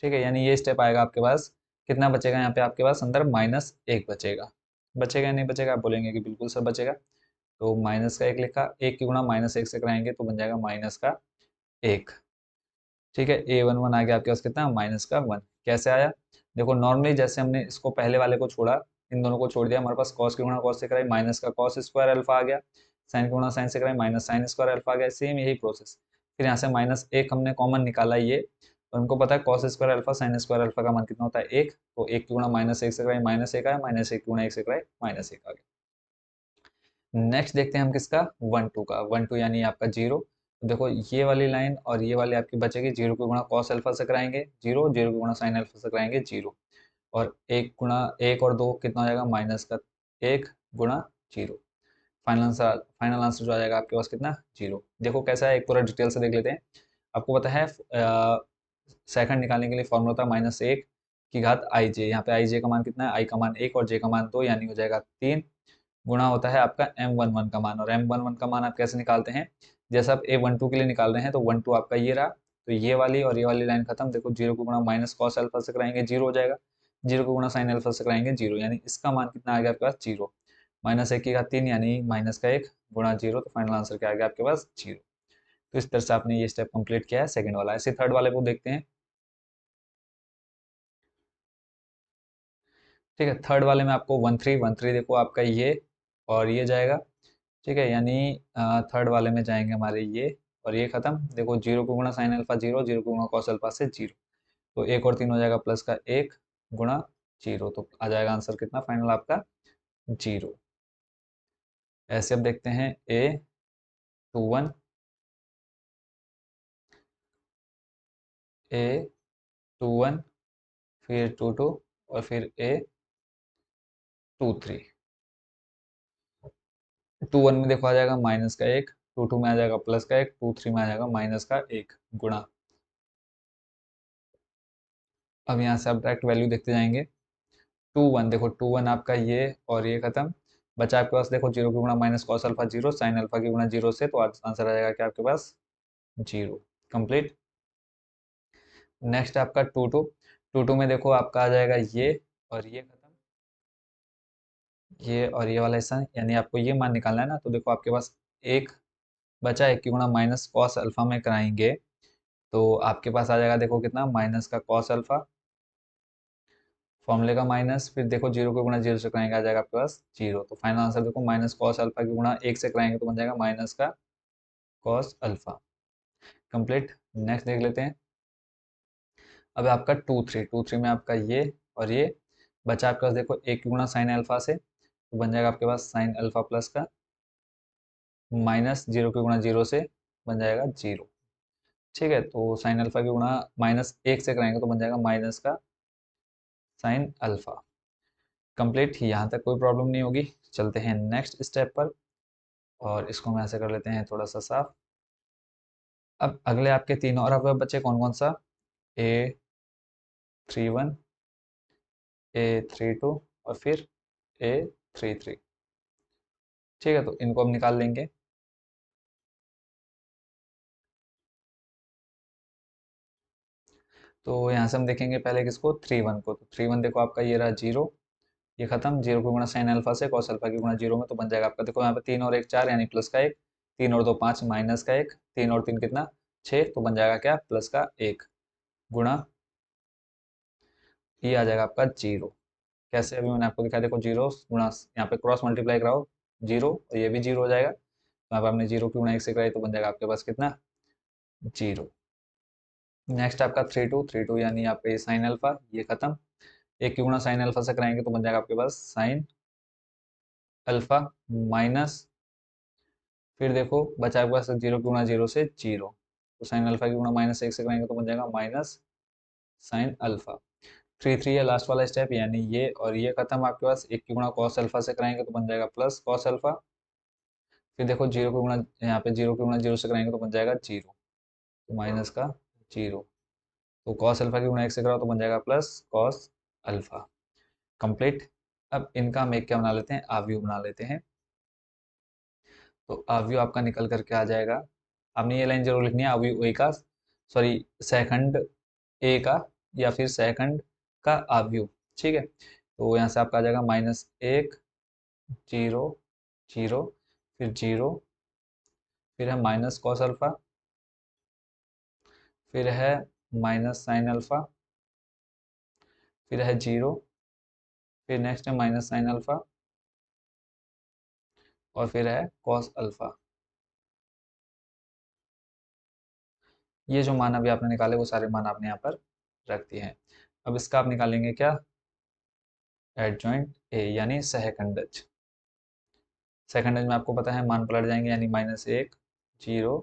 ठीक है, यानी ये स्टेप आएगा आपके पास। कितना बचेगा यहाँ पे आपके पास अंदर? -1 बचेगा। बचेगा या नहीं बचेगा? आप बोलेंगे कि बिल्कुल सर बचेगा। तो -1 लिखा, 1 की गुणा -1 से कराएंगे तो बन जाएगा -1। ठीक है, A11 आ गया आपके पास कितना? -1। कैसे आया? देखो नॉर्मली जैसे हमने इसको पहले वाले को छोड़ा, इन दोनों को छोड़ दिया, हमारे पास कॉस की गुणा कॉस से कराई, माइनस का कॉस स्क्वायर अल्फा आ गया, साइन की गुणा साइन से कराई, माइनस साइन स्क्वायर अल्फा आ गया, सेम यही प्रोसेस। फिर यहाँ से -1 हमने कॉमन निकाला ये, तो हमको पता है cos square alpha sine square alpha का मान कितना होता है? 1। तो 1 की गुणा -1 से कराई, -1 आया, -1 की गुणा 1 से कराई, -1 आ गया। नेक्स्ट देखते हैं हम किसका? 1 2 का। 1 2 यानी आपका 0। देखो ये वाली लाइन और ये वाली आपकी बचेगी, 0 की गुणा कॉस अल्फा से कराएंगे 0, 0 की गुणा साइन अल्फा से कराएंगे 0, और 1 गुणा 1 और 2 कितना हो जाएगा? -1 गुणा 0। फाइनल आंसर जो आ जाएगा आपके पास कितना? 0। देखो कैसा है, एक पूरा डिटेल से देख लेते हैं। आपको पता है सेकंड निकालने के लिए फॉर्मूला था -1 की घात आई जे। यहाँ पे आई जे का मान कितना है? आई का मान 1 और जे का मान 2, यानी हो जाएगा 3, गुणा होता है आपका M11 का मान। और M11 का मान आप कैसे निकालते हैं? जैसे आप A12 के लिए निकाल रहे हैं, तो 1 2 आपका ये रहा, तो ये वाली और ये वाली लाइन खत्म। देखो 0 को गुणा माइनस कॉस अल्फा से कराएंगे 0 हो जाएगा, 0 को गुणा साइन अल्फा से कराएंगे 0, यानी इसका मान कितना आ गया आपके पास? 0। -1 की घात 3 यानी -1 गुणा 0, तो फाइनल आंसर क्या आ गया आपके पास? 0। तो इस तरह से आपने ये स्टेप कंप्लीट किया है सेकंड वाला। ऐसे थर्ड वाले को देखते हैं। ठीक है, थर्ड वाले में आपको 1 3 देखो आपका ये और ये जाएगा, ठीक है, यानी थर्ड वाले में जाएंगे हमारे ये और ये खत्म। देखो 0 को गुणा साइन अल्फा 0, 0 को गुणा कॉस अल्फा से 0, तो 1 और 3 हो जाएगा प्लस का 1 गुणा 0, तो आ जाएगा आंसर कितना फाइनल आपका? 0। ऐसे अब देखते हैं A21, A21, फिर 22 और फिर A23। 21 में देखो आ जाएगा माइनस का 1, 22 में आ जाएगा प्लस का 1, 23 में आ जाएगा माइनस का 1 गुणा। अब यहाँ से आप डायरेक्ट वैल्यू देखते जाएंगे। 2 1, देखो 2 1 आपका ये और ये खत्म, बचा आपके पास देखो 0 की गुणा minus cos alpha 0, sine alpha की गुणा 0 से, तो आंसर आ जाएगा क्या आपके पास? 0। कंप्लीट। नेक्स्ट आपका 2 2 में देखो आपका आ जाएगा ये और ये खत्म, ये और ये वाला हिस्सा, यानी आपको ये मान निकालना है ना, तो देखो आपके पास एक बचा, 1 की गुणा माइनस कॉस अल्फा में कराएंगे तो आपके पास आ जाएगा देखो कितना? माइनस का कॉस अल्फा, फॉर्मूले का माइनस, फिर देखो 0 को गुणा 0 से कराएंगे आ जाएगा आपके पास 0, तो फाइनल आंसर देखो माइनस कॉस अल्फा की गुणा 1 से कराएंगे तो बन जाएगा माइनस का कॉस अल्फा। कंप्लीट। नेक्स्ट देख लेते हैं। अब आपका 2 3 में आपका ये और ये बचा आपके पास, देखो 1 की गुणा साइन अल्फा से, तो बन जाएगा आपके पास साइन अल्फा प्लस का माइनस 0 की गुणा 0 से बन जाएगा 0। ठीक है, तो साइन अल्फा की गुणा -1 से कराएंगे तो बन जाएगा माइनस का साइन अल्फा। कंप्लीट ही, यहाँ तक कोई प्रॉब्लम नहीं होगी। चलते हैं नेक्स्ट स्टेप पर, और इसको हम ऐसे कर लेते हैं थोड़ा सा साफ। अब अगले आपके तीन और अवयव बचे, कौन कौन सा? A31, A32 और फिर A33। ठीक है, तो इनको हम निकाल लेंगे। तो यहाँ से हम देखेंगे पहले किसको? 3 1 को। तो 3 1 देखो आपका ये रहा 0, ये खत्म, 0 को गुणा साइन अल्फा से, कॉस अल्फा की गुणा 0 में, तो बन जाएगा आपका, देखो यहाँ पे 3 और 1 4 यानी प्लस का 1, 3 और 2 5 माइनस का 1, 3 और 3 कितना? 6, तो बन जाएगा क्या? प्लस का 1 गुणा, ये आ जाएगा आपका 0। कैसे? अभी मैंने आपको दिखाया, देखो 0 गुणा, यहाँ पे क्रॉस मल्टीप्लाई कराओ 0, और ये भी 0 हो जाएगा, तो यहाँ पे आपने 0 की गुणा 1 से कराई तो बन जाएगा आपके पास कितना? 0। नेक्स्ट आपका 3 2 यानी आपका ये साइन अल्फा, ये खत्म, 1 की गुणा साइन अल्फा से कराएंगे तो बन जाएगा आपके पास साइन अल्फा माइनस, फिर देखो बचा आपके पास 0 की गुणा 0 से 0, तो साइन अल्फा की गुणा -1 से कराएंगे तो बन जाएगा माइनस साइन अल्फा। 3 3 है लास्ट वाला स्टेप, यानी ये और ये खत्म, आपके पास 1 की गुणा कॉस अल्फा से कराएंगे तो बन जाएगा प्लस कॉस अल्फा, फिर देखो 0 को गुणा, यहाँ पे 0 को गुणा 0 से कराएंगे तो बन जाएगा 0, तो माइनस का 0, तो कॉस अल्फा की गुणा 1 से कराओ तो बन जाएगा प्लस कॉस अल्फा। कंप्लीट। अब इनका हम एक क्या बना लेते हैं? आव्यूह बना लेते हैं। तो अवयव आपका निकल करके आ जाएगा। आपने ये लाइन जरूर लिखनी है, अवयव ए का, सॉरी, सेकंड ए का, या फिर सेकंड का अवयव। ठीक है, तो यहाँ से आपका आ जाएगा -1, 0, 0, फिर 0, फिर है माइनस कॉस अल्फा, फिर है माइनस साइन अल्फा, फिर है 0, फिर नेक्स्ट है माइनस साइन अल्फा, और फिर है कॉस अल्फा। ये जो मान अभी आपने निकाले वो सारे मान आपने यहाँ पर रख दिए हैं। अब इसका आप निकालेंगे क्या, एडजॉइंट ए यानी सहखंडज। सहखंडज में आपको पता है मान पलट जाएंगे, यानी -1, 0,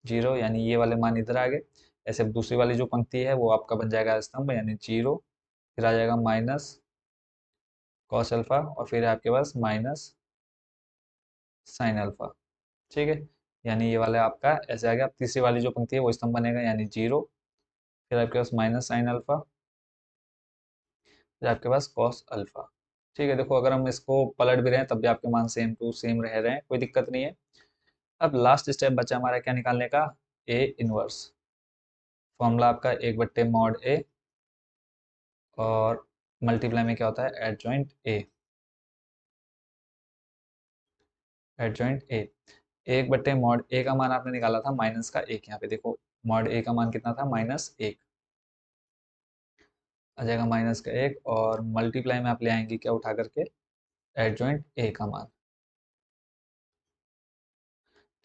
0, यानी ये वाले मान इधर आ गए। ऐसे दूसरी वाली जो पंक्ति है वो आपका बन जाएगा स्तंभ, यानी 0, फिर आ जाएगा माइनस कॉस अल्फा, और फिर है आपके पास माइनस साइन अल्फा। ठीक है, यानी ये वाला आपका ऐसे आ गया। अब तीसरी वाली जो पंक्ति है वो स्तंभ बनेगा, यानी 0, फिर आपके पास माइनस साइन अल्फा, फिर आपके पास कॉस अल्फा। ठीक है, देखो अगर हम इसको पलट भी रहे हैं तब भी आपके मान सेम टू सेम रह रहे हैं, कोई दिक्कत नहीं है। अब लास्ट स्टेप बचा हमारा क्या निकालने का, ए इनवर्स। फॉर्मूला आपका 1/mod A, और मल्टीप्लाई में क्या होता है, adjoint A. Adjoint A, 1/mod A का मान आपने निकाला था -1। यहाँ पे देखो मॉड ए का मान कितना था, -1, आ जाएगा -1, और मल्टीप्लाई में आप ले आएंगे क्या उठा करके, एडजॉइंट ए का मान।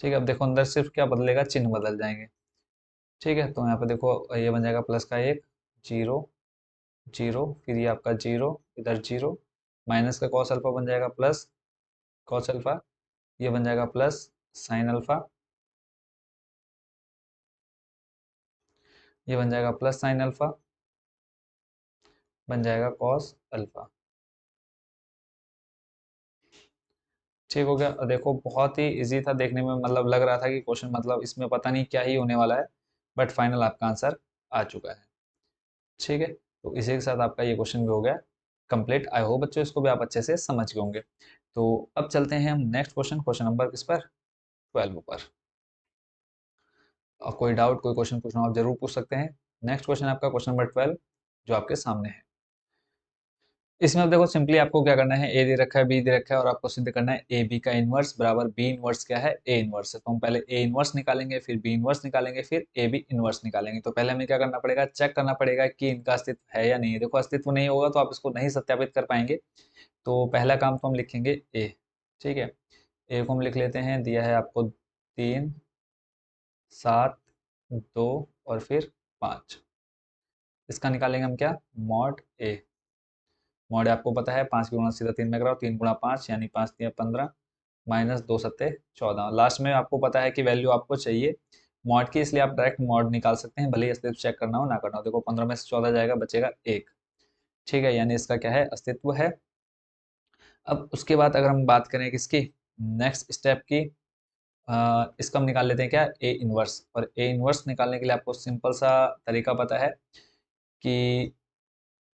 ठीक है, अब देखो अंदर सिर्फ क्या बदलेगा, चिन्ह बदल जाएंगे। ठीक है, तो यहाँ पे देखो ये बन जाएगा प्लस का 1, 0, 0, फिर ये आपका 0, इधर 0, माइनस का कॉस अल्फा बन जाएगा प्लस कॉस अल्फा, ये बन जाएगा प्लस साइन अल्फा, ये बन जाएगा प्लस साइन अल्फा, बन जाएगा कॉस अल्फा। ठीक हो गया। और देखो बहुत ही इजी था देखने में, मतलब लग रहा था कि क्वेश्चन मतलब इसमें पता नहीं क्या ही होने वाला है, बट फाइनल आपका आंसर आ चुका है। ठीक है, तो इसी के साथ आपका ये क्वेश्चन भी हो गया कंप्लीट। आई होप बच्चों इसको भी आप अच्छे से समझ गए होंगे। तो अब चलते हैं हम नेक्स्ट क्वेश्चन, क्वेश्चन नंबर किस पर, 12 पर। और कोई डाउट कोई क्वेश्चन पूछना हो आप जरूर पूछ सकते हैं। नेक्स्ट क्वेश्चन आपका क्वेश्चन नंबर 12 जो आपके सामने है। इसमें अब देखो सिंपली आपको क्या करना है, ए दे रखा है, बी दे रखा है, और आपको सिद्ध करना है ए बी का इनवर्स बराबर बी इनवर्स क्या है, ए इनवर्स है। तो हम पहले ए इनवर्स निकालेंगे, फिर बी इनवर्स निकालेंगे, फिर ए बी इनवर्स निकालेंगे। तो पहले हमें क्या करना पड़ेगा, चेक करना पड़ेगा कि इनका अस्तित्व है या नहीं है। देखो अस्तित्व नहीं होगा तो आप इसको नहीं सत्यापित कर पाएंगे। तो पहला काम तो हम लिखेंगे ए। ठीक है, ए को हम लिख लेते हैं, दिया है आपको 3, 7, 2, और फिर 5। इसका निकालेंगे हम क्या, मॉड ए। मॉड आपको पता है 5 की गुणा सीधा 3 में कराओ, 3 गुणा 5 यानी 5 3 15, -2 × 7 = 14। लास्ट में आपको पता है कि वैल्यू आपको चाहिए मॉड की, इसलिए आप डायरेक्ट मॉड निकाल सकते हैं, भले ही अस्तित्व चेक करना हो ना करना हो। देखो 15 में से 14 जाएगा, बचेगा 1। ठीक है, यानी इसका क्या है, अस्तित्व है। अब उसके बाद अगर हम बात करें किसकी, नेक्स्ट स्टेप की, इसका हम निकाल लेते हैं क्या, ए इनवर्स। और ए इनवर्स निकालने के लिए आपको सिंपल सा तरीका पता है कि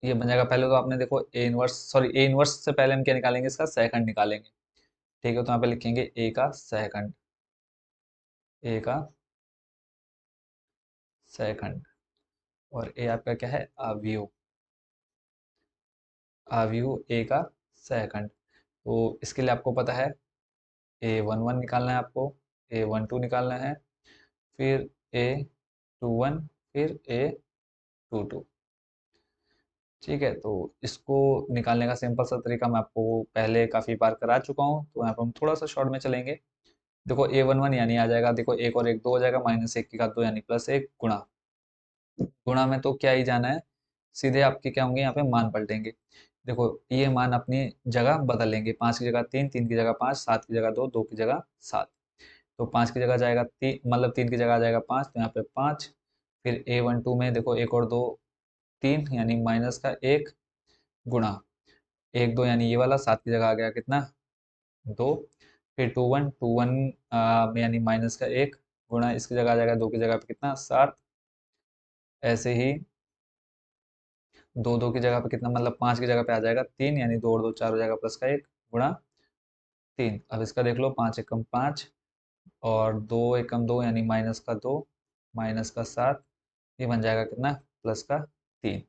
ये बन जाएगा। पहले तो आपने देखो A inverse, sorry, A inverse से पहले हम क्या निकालेंगे, इसका सेकंड निकालेंगे। ठीक है, तो यहाँ पे लिखेंगे ए का सेकंड, ए का सेकंड, और ए आपका क्या है, अवयव, अवयव ए का सेकंड। तो इसके लिए आपको पता है A11 निकालना है आपको, A12 निकालना है, फिर A21, फिर A22। ठीक है, तो इसको निकालने का सिंपल सा तरीका मैं आपको पहले काफ़ी बार करा चुका हूँ, तो यहाँ पर हम थोड़ा सा शॉर्ट में चलेंगे। देखो A11 यानी आ जाएगा, देखो एक और एक दो हो जाएगा, -1 की घात 2 यानी +1, गुणा, गुणा में तो क्या ही जाना है, सीधे आपके क्या होंगे यहाँ पे मान पलटेंगे। देखो ये मान अपनी जगह बदल लेंगे, 5 की जगह 3, 3 की जगह 5, 7 की जगह 2, 2 की जगह 7। तो 5 की जगह जाएगा 3, मतलब 3 की जगह आ जाएगा 5, तो यहाँ पे 5। फिर A12 में देखो एक और दो 3, यानी माइनस का 1, गुणा 1 2 यानी ये वाला, 7 की जगह आ गया कितना, 2। फिर 21, 21 में यानी माइनस का 1, गुणा इसकी जगह आ जाएगा 2 की जगह पे कितना, 7। ऐसे ही 2 2 की जगह पे कितना, मतलब 5 की जगह पे आ जाएगा 3, यानी 2 और 2 4 हो जाएगा, प्लस का 1, गुणा 3। अब इसका देख लो, 5 एकम 5, और 2 एकम 2 यानी -2 -7, ये बन जाएगा कितना, +3।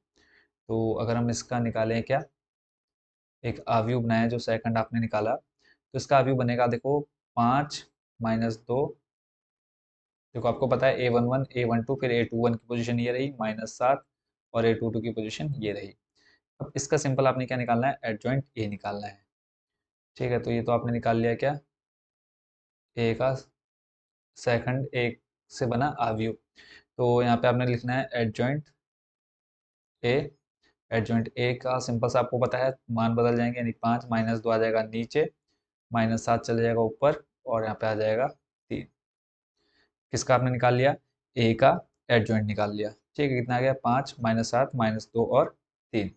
तो अगर हम इसका निकालें क्या, एक आव्यूह बनाया जो सेकंड आपने निकाला, तो इसका आव्यूह बनेगा देखो 5 - 2। देखो आपको पता है A11 A12 फिर A21 की पोजीशन ये रही -7, और A22 की पोजीशन ये रही। अब इसका सिंपल आपने क्या निकालना है, एडजॉइंट ए निकालना है। ठीक है, तो ये तो आपने निकाल लिया क्या, ए का सेकंड, एक से बना आव्यूह। तो यहाँ पे आपने लिखना है एडजॉइंट ए। एडजॉइंट ए का सिंपल सा आपको पता है मान बदल जाएंगे, यानी 5 - 2 आ जाएगा नीचे, -7 चले जाएगा ऊपर, और यहाँ पे आ जाएगा 3। किसका आपने निकाल लिया, ए का एडजॉइंट निकाल लिया। ठीक है, कितना आ गया, 5 - 7 -2 और 3।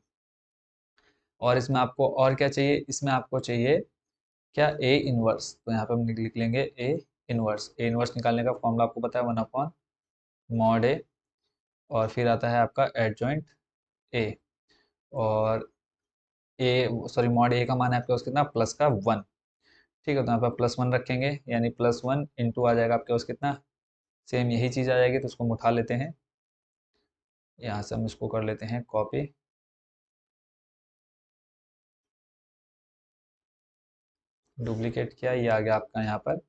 और इसमें आपको और क्या चाहिए, इसमें आपको चाहिए क्या, ए इनवर्स। तो यहाँ पे हम लिख लेंगे ए इनवर्स। ए इनवर्स निकालने का फॉर्मूला आपको पता है, 1/mod ए, और फिर आता है आपका एडजॉइंट ए। और ए, सॉरी, मॉड ए का मान है आपके पास कितना, +1। ठीक है, तो यहाँ पर +1 रखेंगे, यानी +1 इंटू आ जाएगा आपके पास कितना, सेम यही चीज़ आ जाएगी। तो उसको हम उठा लेते हैं, यहाँ से हम इसको कर लेते हैं कॉपी, डुप्लीकेट किया, ये आ गया आपका यहाँ पर।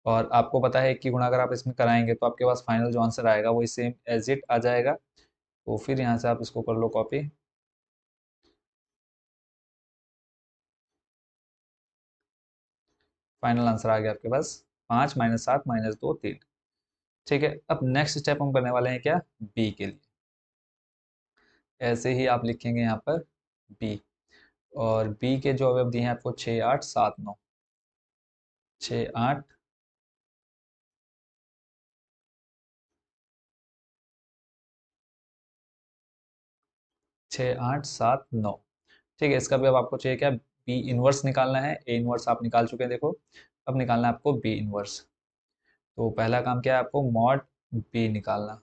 और आपको पता है कि गुणा अगर आप इसमें कराएंगे तो आपके पास फाइनल जो आंसर आएगा वही सेम एज इट आ जाएगा। तो फिर यहाँ से आप इसको कर लो कॉपी, फाइनल आंसर आ गया आपके पास 5 - 7 - 2 3। ठीक है, अब नेक्स्ट स्टेप हम करने वाले हैं क्या, बी के लिए। ऐसे ही आप लिखेंगे यहाँ पर बी, और बी के जो अवयव दिए हैं आपको 6 8 7 9, 6 8 6 8 7 9। ठीक है, इसका भी अब आपको चाहिए क्या, बी इनवर्स निकालना है। ए इनवर्स आप निकाल चुके हैं देखो, अब निकालना है आपको बी इनवर्स। तो पहला काम क्या है, आपको मॉड बी निकालना।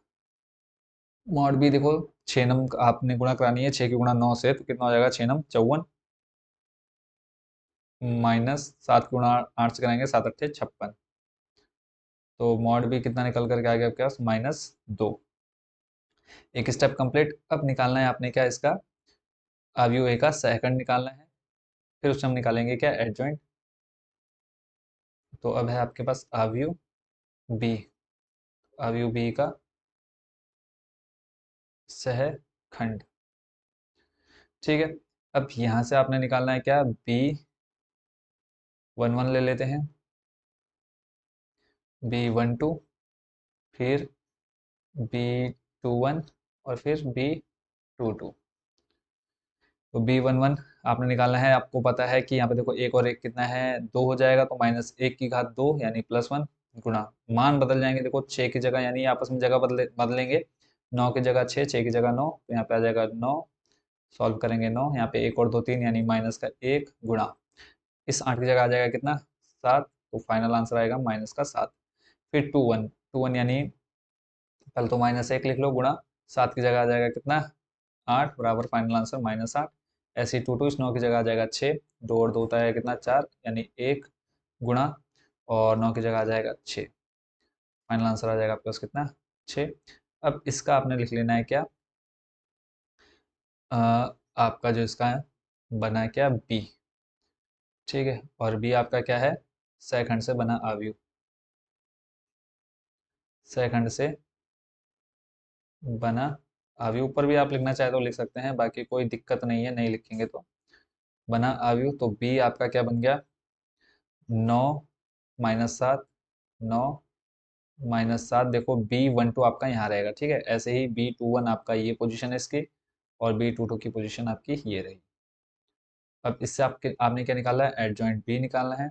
मॉड बी देखो, 6 नम आपने गुणा करानी है, 6 की गुणा 9 से, तो कितना हो जाएगा, 6 9 54, -7 की गुणा 8 से कराएंगे, 7 8 56। तो मॉड बी कितना निकल करके आ गया आपके पास, -2। एक स्टेप कंप्लीट। अब निकालना है आपने क्या, इसका अवयव ए का सेकंड निकालना है, फिर उससे हम निकालेंगे क्या, एडजॉइंट। तो अब है आपके पास अवयव बी, अवयव बी का सहखंड। ठीक है, अब यहाँ से आपने निकालना है क्या, B11 ले लेते हैं, B12, फिर B21, और फिर B22। तो B11 आपने निकालना है, आपको पता है कि यहाँ पे देखो एक और एक कितना है, 2 हो जाएगा, तो -1 की घात 2 यानी +1 गुणा, मान बदल जाएंगे देखो, 6 की जगह, यानी आपस में जगह बदलेंगे, 9 की जगह 6, 6 की जगह 9, तो यहाँ पे आ जाएगा 9। सॉल्व करेंगे 9, यहाँ पे 1 और 2 3, यानी -1 गुणा, इस 8 की जगह आ जाएगा कितना, 7। तो फाइनल आंसर आएगा -7। फिर 2 1 यानी पहले तो -1 लिख लो, गुणा 7 की जगह आ जाएगा कितना, 8, बराबर फाइनल आंसर -8। ऐसे ही 2 इस 9 की जगह आ जाएगा 6, 2 और 2 होता है कितना, 4, यानी 1 गुणा, और 9 की जगह आ जाएगा 6। फाइनल आंसर आ जाएगा आपके पास कितना, 6। अब इसका आपने लिख लेना है क्या, अ, आपका जो इसका है बना है क्या, बी। ठीक है, और बी आपका क्या है, सेकंड से बना अवयव, सेकंड से बना अवयव। ऊपर भी आप लिखना चाहे तो लिख सकते हैं, बाकी कोई दिक्कत नहीं है, नहीं लिखेंगे तो। बना अवयव, तो बी आपका क्या बन गया, 9 -7, 9 -7। देखो B12 आपका यहाँ रहेगा, ठीक है। ऐसे ही B21 आपका ये पोजीशन है इसकी, और B22 की पोजीशन आपकी ये रही। अब इससे आपने क्या निकाला है, एडजॉइंट बी निकालना है।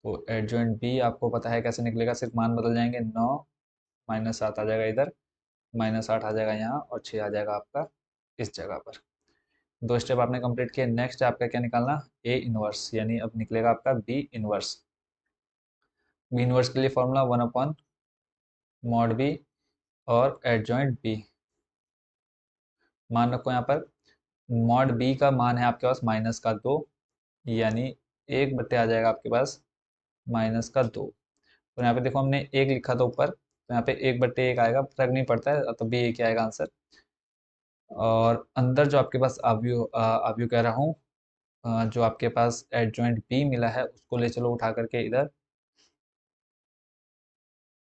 तो एडजॉइंट बी आपको पता है कैसे निकलेगा, सिर्फ मान बदल जाएंगे, 9 -7 आ जाएगा इधर, -8 आ जाएगा यहाँ, और 6 आ जाएगा आपका इस जगह पर। दो स्टेप आपने कंप्लीट किए। नेक्स्ट आपका क्या निकालना, ए इनवर्स, यानी अब निकलेगा आपका बी इनवर्स। बी इनवर्स के लिए फॉर्मूला 1/mod बी, और एडजॉइंट बी। मान रखो यहाँ पर, मॉड बी का मान है आपके पास -2, यानी 1 बट्टे आ जाएगा आपके पास -2। तो यहाँ पे देखो हमने एक लिखा था ऊपर, तो यहाँ पे 1/1 आएगा, फर्क नहीं पड़ता है, तब भी एक ही आएगा आंसर। और अंदर जो आपके पास आव्यू कह रहा हूँ, जो आपके पास एडजॉइंट बी मिला है उसको ले चलो उठा करके इधर।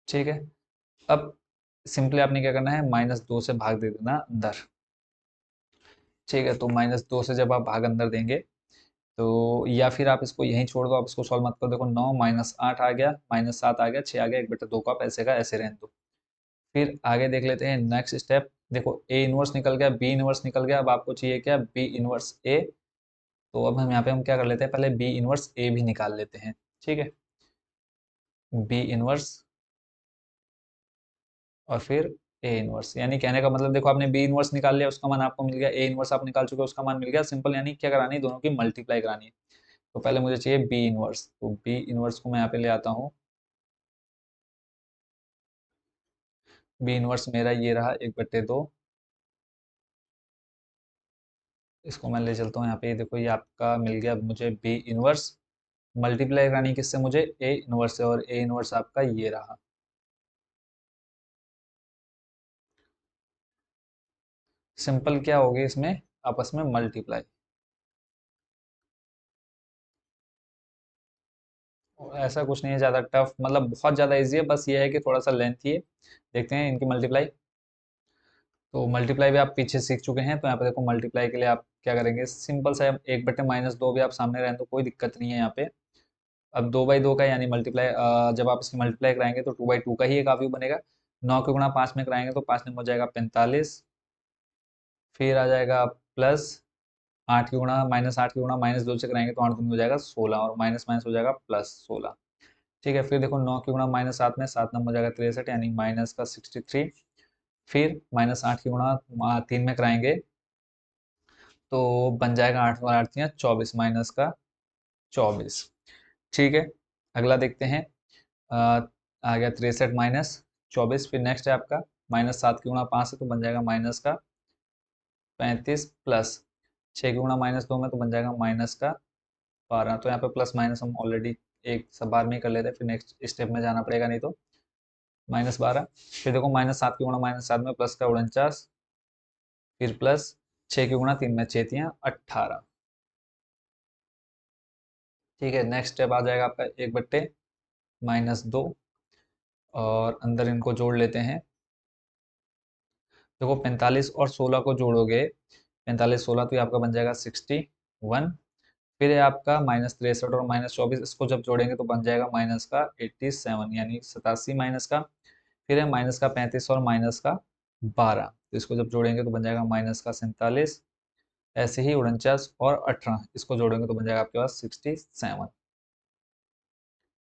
ठीक है। अब सिंपली आपने क्या करना है, -2 से भाग दे देना अंदर। ठीक है, तो -2 से जब आप भाग अंदर देंगे, तो या फिर आप इसको यहीं छोड़ दो, आप इसको सॉल्व मत करो। देखो 9 -8 आ गया, -7 आ गया, 6 आ गया, 1/2 को आप ऐसे का ऐसे रहने दो। फिर आगे देख लेते हैं नेक्स्ट स्टेप। देखो ए इनवर्स निकल गया, बी इनवर्स निकल गया, अब आपको चाहिए क्या, बी इनवर्स ए। तो अब हम यहाँ पे हम क्या कर लेते हैं, पहले बी इनवर्स ए भी निकाल लेते हैं। ठीक है, बी इनवर्स और फिर ए इनवर्स, यानी कहने का मतलब देखो आपने बी इनवर्स निकाल लिया, उसका मान आपको मिल गया, ए इनवर्स आप निकाल चुके हो, उसका मान मिल गया। सिंपल, यानी क्या करानी है, दोनों की मल्टीप्लाई करानी है। तो पहले मुझे चाहिए बी इनवर्स, तो बी इनवर्स को मैं यहाँ पे ले आता हूँ। बी इनवर्स मेरा ये रहा 1/2। इसको मैं ले चलता हूँ यहाँ पे, ये देखो ये आपका मिल गया मुझे बी इनवर्स। मल्टीप्लाई करानी किससे, मुझे ए इनवर्स से, और ए इनवर्स आपका ये रहा। सिंपल क्या हो गया इसमें, आपस में मल्टीप्लाई। ऐसा कुछ नहीं है ज़्यादा टफ, मतलब बहुत ज़्यादा इजी है, बस ये है कि थोड़ा सा लेंथी है। देखते हैं इनकी मल्टीप्लाई। तो मल्टीप्लाई भी आप पीछे सीख चुके हैं, तो यहाँ पे देखो मल्टीप्लाई के लिए आप क्या करेंगे, सिंपल सा 1/-2 भी आप सामने रहें तो कोई दिक्कत नहीं है यहाँ पे। अब 2/2 का यानी मल्टीप्लाई, जब आप इसकी मल्टीप्लाई कराएंगे तो 2/2 का ही एक आव्यूह बनेगा। 9 के गुणा 5 में कराएंगे तो 5 में हो जाएगा 45। फिर आ जाएगा प्लस 8 की गुणा -8 की गुणा -2 से कराएंगे तो 8 दूनी हो जाएगा 16, और माइनस माइनस हो जाएगा +16। ठीक है, फिर देखो 9 की गुणा -7 में 7 नंबर हो जाएगा 63, यानी माइनस का 63। फिर -8 की गुणा 3 में कराएंगे तो बन जाएगा 8 और 8 24, माइनस का 24। ठीक है, अगला देखते हैं। आ, आ गया 63 -24। फिर नेक्स्ट है आपका -7 की गुणा 5 से, तो बन जाएगा माइनस का 35, प्लस 6 की गुणा -2 में तो बन जाएगा माइनस का 12। तो यहाँ पे प्लस माइनस हम ऑलरेडी एक सब बार में ही कर लेते हैं, फिर नेक्स्ट स्टेप में जाना पड़ेगा नहीं तो। -12। फिर देखो -7 की गुणा -7 में प्लस का 49। फिर प्लस 6 की गुणा 3 में 6 18। ठीक है, नेक्स्ट स्टेप आ जाएगा आपका 1/-2, और अंदर इनको जोड़ लेते हैं। देखो 45 और 16 को जोड़ोगे, 45 16 तो ये आपका बन जाएगा 61। फिर है आपका -63 और -24, इसको जब जोड़ेंगे तो बन जाएगा माइनस का 87, यानी 87 माइनस का। फिर है माइनस का 35 और माइनस का 12, तो इसको जब जोड़ेंगे तो बन जाएगा माइनस का 47। ऐसे ही 49 और 18, इसको जोड़ेंगे तो बन जाएगा आपके पास 67।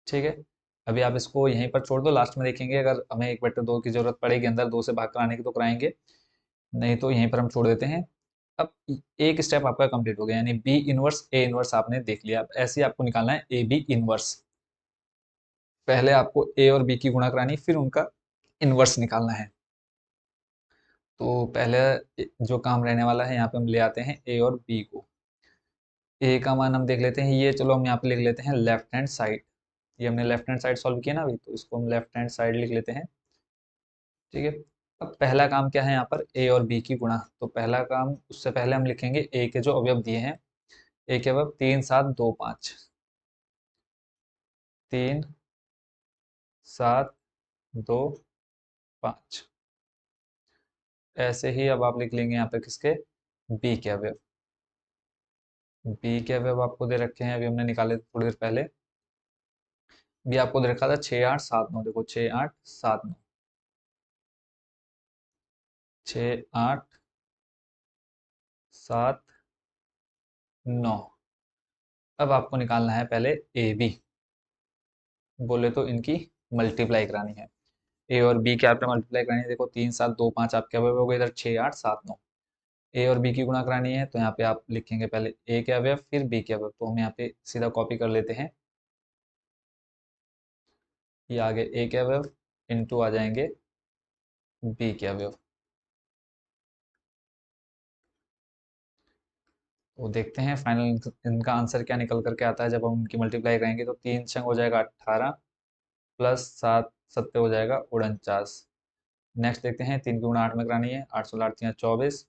ठीक है, अभी आप इसको यहीं पर छोड़ दो, लास्ट में देखेंगे अगर हमें 1/2 की जरूरत पड़ेगी अंदर 2 से भाग कराने की तो कराएंगे, नहीं तो यहीं पर हम छोड़ देते हैं। अब एक स्टेप आपका कंप्लीट हो गया, यानी बी इनवर्स ए इनवर्स आपने देख लिया। अब ऐसे ही आपको निकालना है ए बी इनवर्स। पहले आपको ए और बी की गुणा करानी, फिर उनका इनवर्स निकालना है। तो पहले जो काम रहने वाला है, यहाँ पे हम ले आते हैं ए और बी को। ए का मान हम देख लेते हैं, ये चलो हम यहाँ पे लिख लेते हैं लेफ्ट हैंड साइड। ये हमने लेफ्ट हैंड साइड सॉल्व किया ना अभी, तो इसको हम लेफ्ट हैंड साइड लिख लेते हैं। ठीक है, अब पहला काम क्या है यहाँ पर, ए और बी की गुणा। तो पहला काम, उससे पहले हम लिखेंगे ए के जो अवयव दिए हैं। ए के अवयव 3 7 2 5, 3 7 2 5। ऐसे ही अब आप लिख लेंगे यहाँ पे किसके, बी के अवयव। बी के अवयव आपको दे रखे हैं, अभी हमने निकाले थे थोड़ी देर पहले। बी आपको दे रखा था 6 8 7 9, देखो 6 8 7 9, 6 8 7 9। अब आपको निकालना है पहले ए बी, बोले तो इनकी मल्टीप्लाई करानी है। ए और बी के आपने मल्टीप्लाई करानी है, देखो 3 7 2 5 आपके अवयव हो गए, इधर 6 8 7 9। ए और बी की गुणा करानी है, तो यहाँ पे आप लिखेंगे पहले ए के अवयव फिर बी के अवयव, तो हम यहाँ पे सीधा कॉपी कर लेते हैं। ये आगे ए के अवयव इनटू आ जाएंगे बी के अवयव। तो देखते हैं फाइनल इनका आंसर क्या निकल करके आता है जब हम उनकी मल्टीप्लाई करेंगे। तो 3 छंग हो जाएगा 18, प्लस 7 7 हो जाएगा 49। नेक्स्ट देखते हैं, 3 की गुणा 8 में करानी है, 8 16 8 24,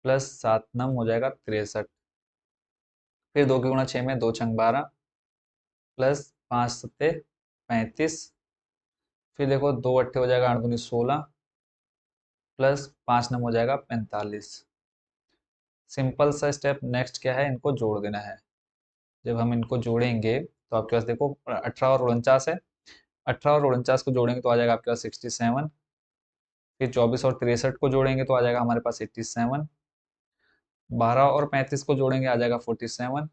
प्लस 7 9 हो जाएगा 63। फिर 2 की गुणा 6 में, 2 6 12, प्लस 5 7 35। फिर देखो 2 8 हो जाएगा 8 दूनी 16, प्लस 5 9 हो जाएगा 45। सिंपल सा स्टेप नेक्स्ट क्या है, इनको जोड़ देना है। जब हम इनको जोड़ेंगे तो आपके पास देखो 18 और 49 है, 18 और 49 को जोड़ेंगे तो आ जाएगा आपके पास 67। फिर 24 और 63 को जोड़ेंगे तो आ जाएगा हमारे पास 87। 12 और 35 को जोड़ेंगे आ जाएगा 47।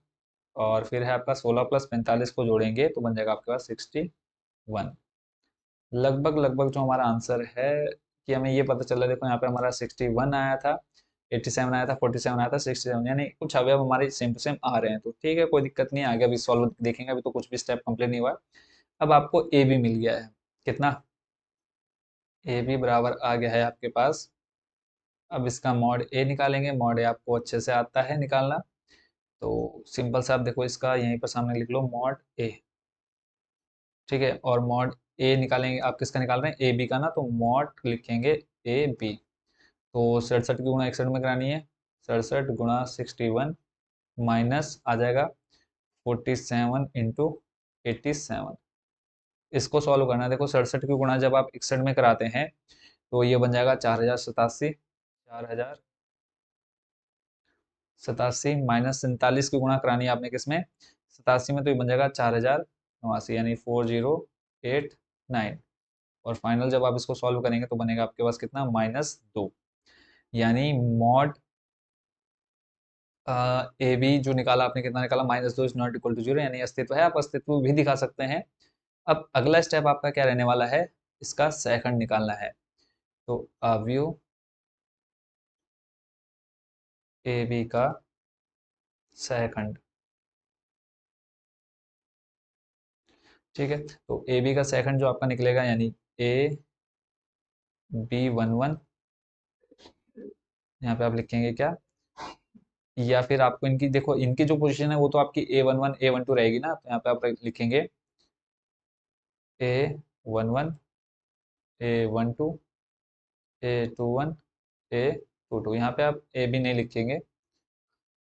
और फिर है आपका 16 + 45 को जोड़ेंगे तो बन जाएगा आपके पास 61। लगभग लगभग जो हमारा आंसर है कि हमें ये पता चला, देखो यहाँ पे हमारा 61 आया था, 87 आया था, 47 आया था, 67, यानी कुछ अवयव हमारे सेम टू सेम आ रहे हैं। तो ठीक है, कोई दिक्कत नहीं है, आगे अभी सॉल्व देखेंगे, अभी तो कुछ भी स्टेप कंप्लीट नहीं हुआ है। अब आपको ए बी मिल गया है, कितना, ए बी बराबर आ गया है आपके पास। अब इसका मॉड ए निकालेंगे, मॉड ए आपको अच्छे से आता है निकालना। तो सिंपल से आप देखो, इसका यहीं पर सामने लिख लो मॉड ए। ठीक है, और मॉड ए निकालेंगे, आप किसका निकाल रहे हैं, ए बी का ना, तो मॉड लिखेंगे ए बी। तो 67 की गुणा 61 में करानी है, 67 × 61 माइनस आ जाएगा 47 × 87। इसको सॉल्व करना है, देखो 67 की गुणा जब आप 61 में कराते हैं तो ये बन जाएगा 4087। 4087 माइनस 47 की गुणा करानी है आपने किसमें, 87 में, तो ये बन जाएगा 4089, यानी 4089। और फाइनल जब आप इसको सॉल्व करेंगे तो बनेगा आपके पास कितना, -2। यानी मॉड ए बी जो निकाला आपने, कितना निकाला, -2 इज नॉट इक्वल टू 0, यानी अस्तित्व है, आप अस्तित्व भी दिखा सकते हैं। अब अगला स्टेप आपका क्या रहने वाला है, इसका सेकंड निकालना है। तो अवयव ए बी का सेकंड। ठीक है, तो ए बी का सेकंड जो आपका निकलेगा, यानी ए B11, यहाँ पे आप लिखेंगे क्या, या फिर आपको इनकी देखो, इनकी जो पोजीशन है वो तो आपकी A11 A12 रहेगी ना, तो यहाँ पे आप लिखेंगे A11 A12 A21 A22। यहाँ पे आप ए बी नहीं लिखेंगे,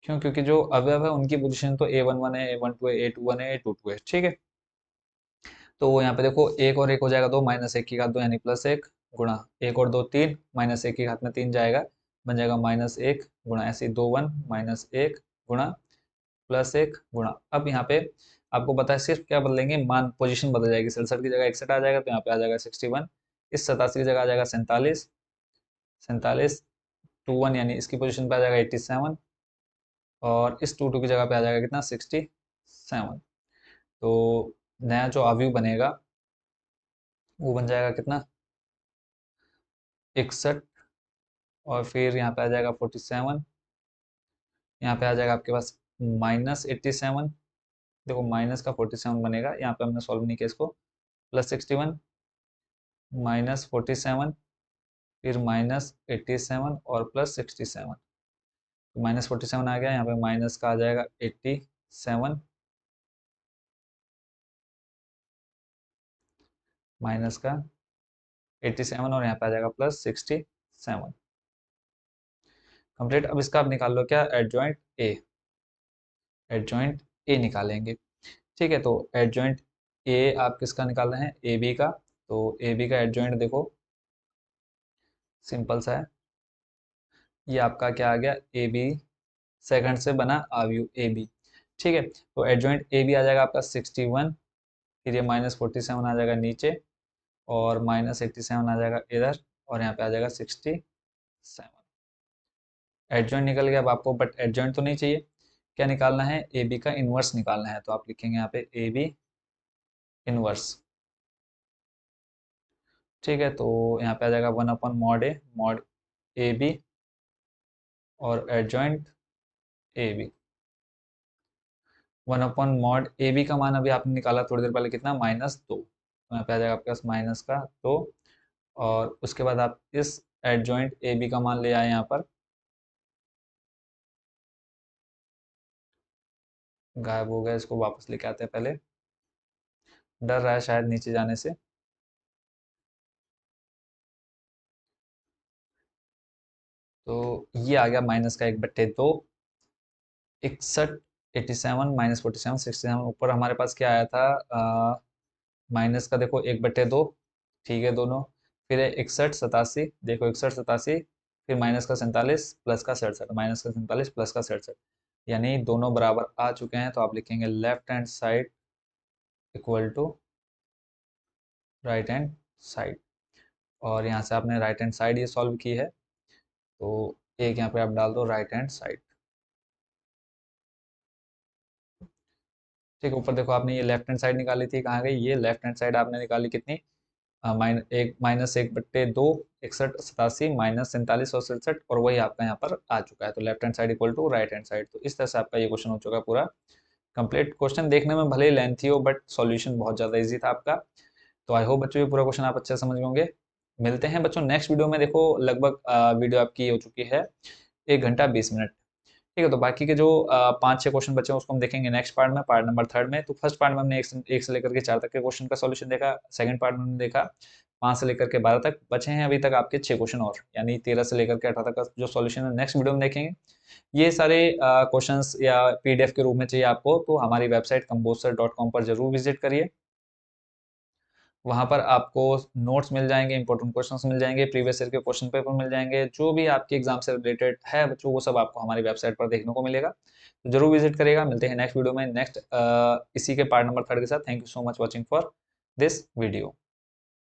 क्यों, क्योंकि जो अवयव है उनकी पोजीशन तो A11 है, A12 है, A21 है, A22 है। ठीक है, तो यहाँ पे देखो, एक और एक हो जाएगा 2, -1 की घात 2 यानी +1, गुणा 1 और 2 3, -1 की घात में 3 जाएगा, बन जाएगा -1, गुणा ऐसे 2 1 -1 गुणा +1 गुणा। अब यहाँ पे आपको पता है सिर्फ क्या बदलेंगे, मान पोजीशन बदल जाएगी, 67 की जगह 61 आ जाएगा, तो यहाँ पे आ जाएगा 61। इस 87 की जगह आ जाएगा 47, 47 2 1 यानी इसकी पोजीशन पे आ जाएगा 87, और इस 2 2 की जगह पे आ जाएगा कितना, 67। तो नया जो अवयव बनेगा वो बन जाएगा कितना, 61। और फिर यहाँ पे आ जाएगा 47, यहाँ पे आ जाएगा आपके पास -87। देखो माइनस का 47 बनेगा, यहाँ पे हमने सॉल्व नहीं किया इसको, +61 -47, फिर -87 और +67। तो -47 आ गया, यहाँ पे माइनस का आ जाएगा 87, माइनस का 87, और यहाँ पे आ जाएगा +67। कंप्लीट। अब इसका आप निकाल लो क्या, एडजॉइंट ए। एडजॉइंट ए निकालेंगे। ठीक है, तो एडजॉइंट ए आप किसका निकाल रहे हैं, ए बी का। तो ए बी का एडजॉइंट देखो सिंपल सा है, ये आपका क्या आ गया, ए बी सेकंड से बना अवयव ए बी। ठीक है, तो एडजॉइंट ए बी आ जाएगा आपका 61, फिर ये -47 आ जाएगा नीचे, और -87 आ जाएगा इधर, और यहाँ पे आ जाएगा 67। एडजॉइंट निकल गया अब आपको, बट एडजॉइंट तो नहीं चाहिए, क्या निकालना है, ए बी का इनवर्स निकालना है। तो आप लिखेंगे यहाँ पे ए बी इनवर्स। ठीक है, तो यहाँ पे आ जाएगा 1/mod A, mod A B, और adjoint A B. 1/mod A B का मान अभी आपने निकाला थोड़ी देर पहले, कितना, -2, तो यहाँ पे आ जाएगा आपके पास माइनस का 2। और उसके बाद आप इस एडजॉइंट ए बी का मान ले आए यहाँ पर, गायब हो गया, इसको वापस लेके आते हैं पहले। डर रहा है शायद नीचे जाने से। तो ये आ गया माइनस का 1/2, 61, 87 माइनस 47, 67। ऊपर हमारे पास क्या आया था, माइनस का देखो 1/2, ठीक है दोनों। फिर है 61, 87, देखो 61, 87, फिर माइनस का 47 प्लस का 67, माइनस का 47 प्लस का 67, यानी दोनों बराबर आ चुके हैं। तो आप लिखेंगे left hand side equal to right hand side. और यहाँ से आपने राइट हैंड साइड ये सॉल्व की है, तो एक यहाँ पे आप डाल दो राइट हैंड साइड। ठीक है, ऊपर देखो आपने ये लेफ्ट हैंड साइड निकाली थी, कहाँ गई ये लेफ्ट हैंड साइड आपने निकाली कितनी, माइनस 1/2, 61, 87 माइनस 47 और 67, और वही आपका यहाँ पर आ चुका है। तो left hand side equal to right hand side. तो इस तरह से आपका ये क्वेश्चन हो चुका है पूरा कंप्लीट। क्वेश्चन देखने में भले ही लेंथी हो, बट सॉल्यूशन बहुत ज़्यादा इजी था आपका। तो आई होप बच्चों ये पूरा क्वेश्चन आप अच्छे से समझ गए होंगे। मिलते हैं बच्चों नेक्स्ट वीडियो में। देखो लगभग वीडियो आपकी हो चुकी है 1 घंटा 20 मिनट। ठीक है, तो बाकी के जो 5-6 क्वेश्चन बचे हैं उसको हम देखेंगे नेक्स्ट पार्ट में, पार्ट नंबर 3 में। तो फर्स्ट पार्ट में हमने एक से लेकर के 4 तक के क्वेश्चन का सॉल्यूशन देखा। सेकंड पार्ट में हमने देखा 5 से लेकर के 12 तक। बचे हैं अभी तक आपके 6 क्वेश्चन और, यानी 13 से लेकर के 18 तक का जो सॉल्यूशन है नेक्स्ट वीडियो में देखेंगे। ये सारे क्वेश्चंस या पीडीएफ के रूप में चाहिए आपको, तो हमारी वेबसाइट composer.com पर जरूर विजिट करिए। वहाँ पर आपको नोट्स मिल जाएंगे, इंपॉर्टेंट क्वेश्चंस मिल जाएंगे, प्रीवियस ईयर के क्वेश्चन पेपर मिल जाएंगे, जो भी आपके एग्जाम से रिलेटेड है बच्चों, वो सब आपको हमारी वेबसाइट पर देखने को मिलेगा। तो जरूर विजिट करिएगा। मिलते हैं नेक्स्ट वीडियो में नेक्स्ट इसी के पार्ट नंबर 3 के साथ। Thank you so much watching for this video.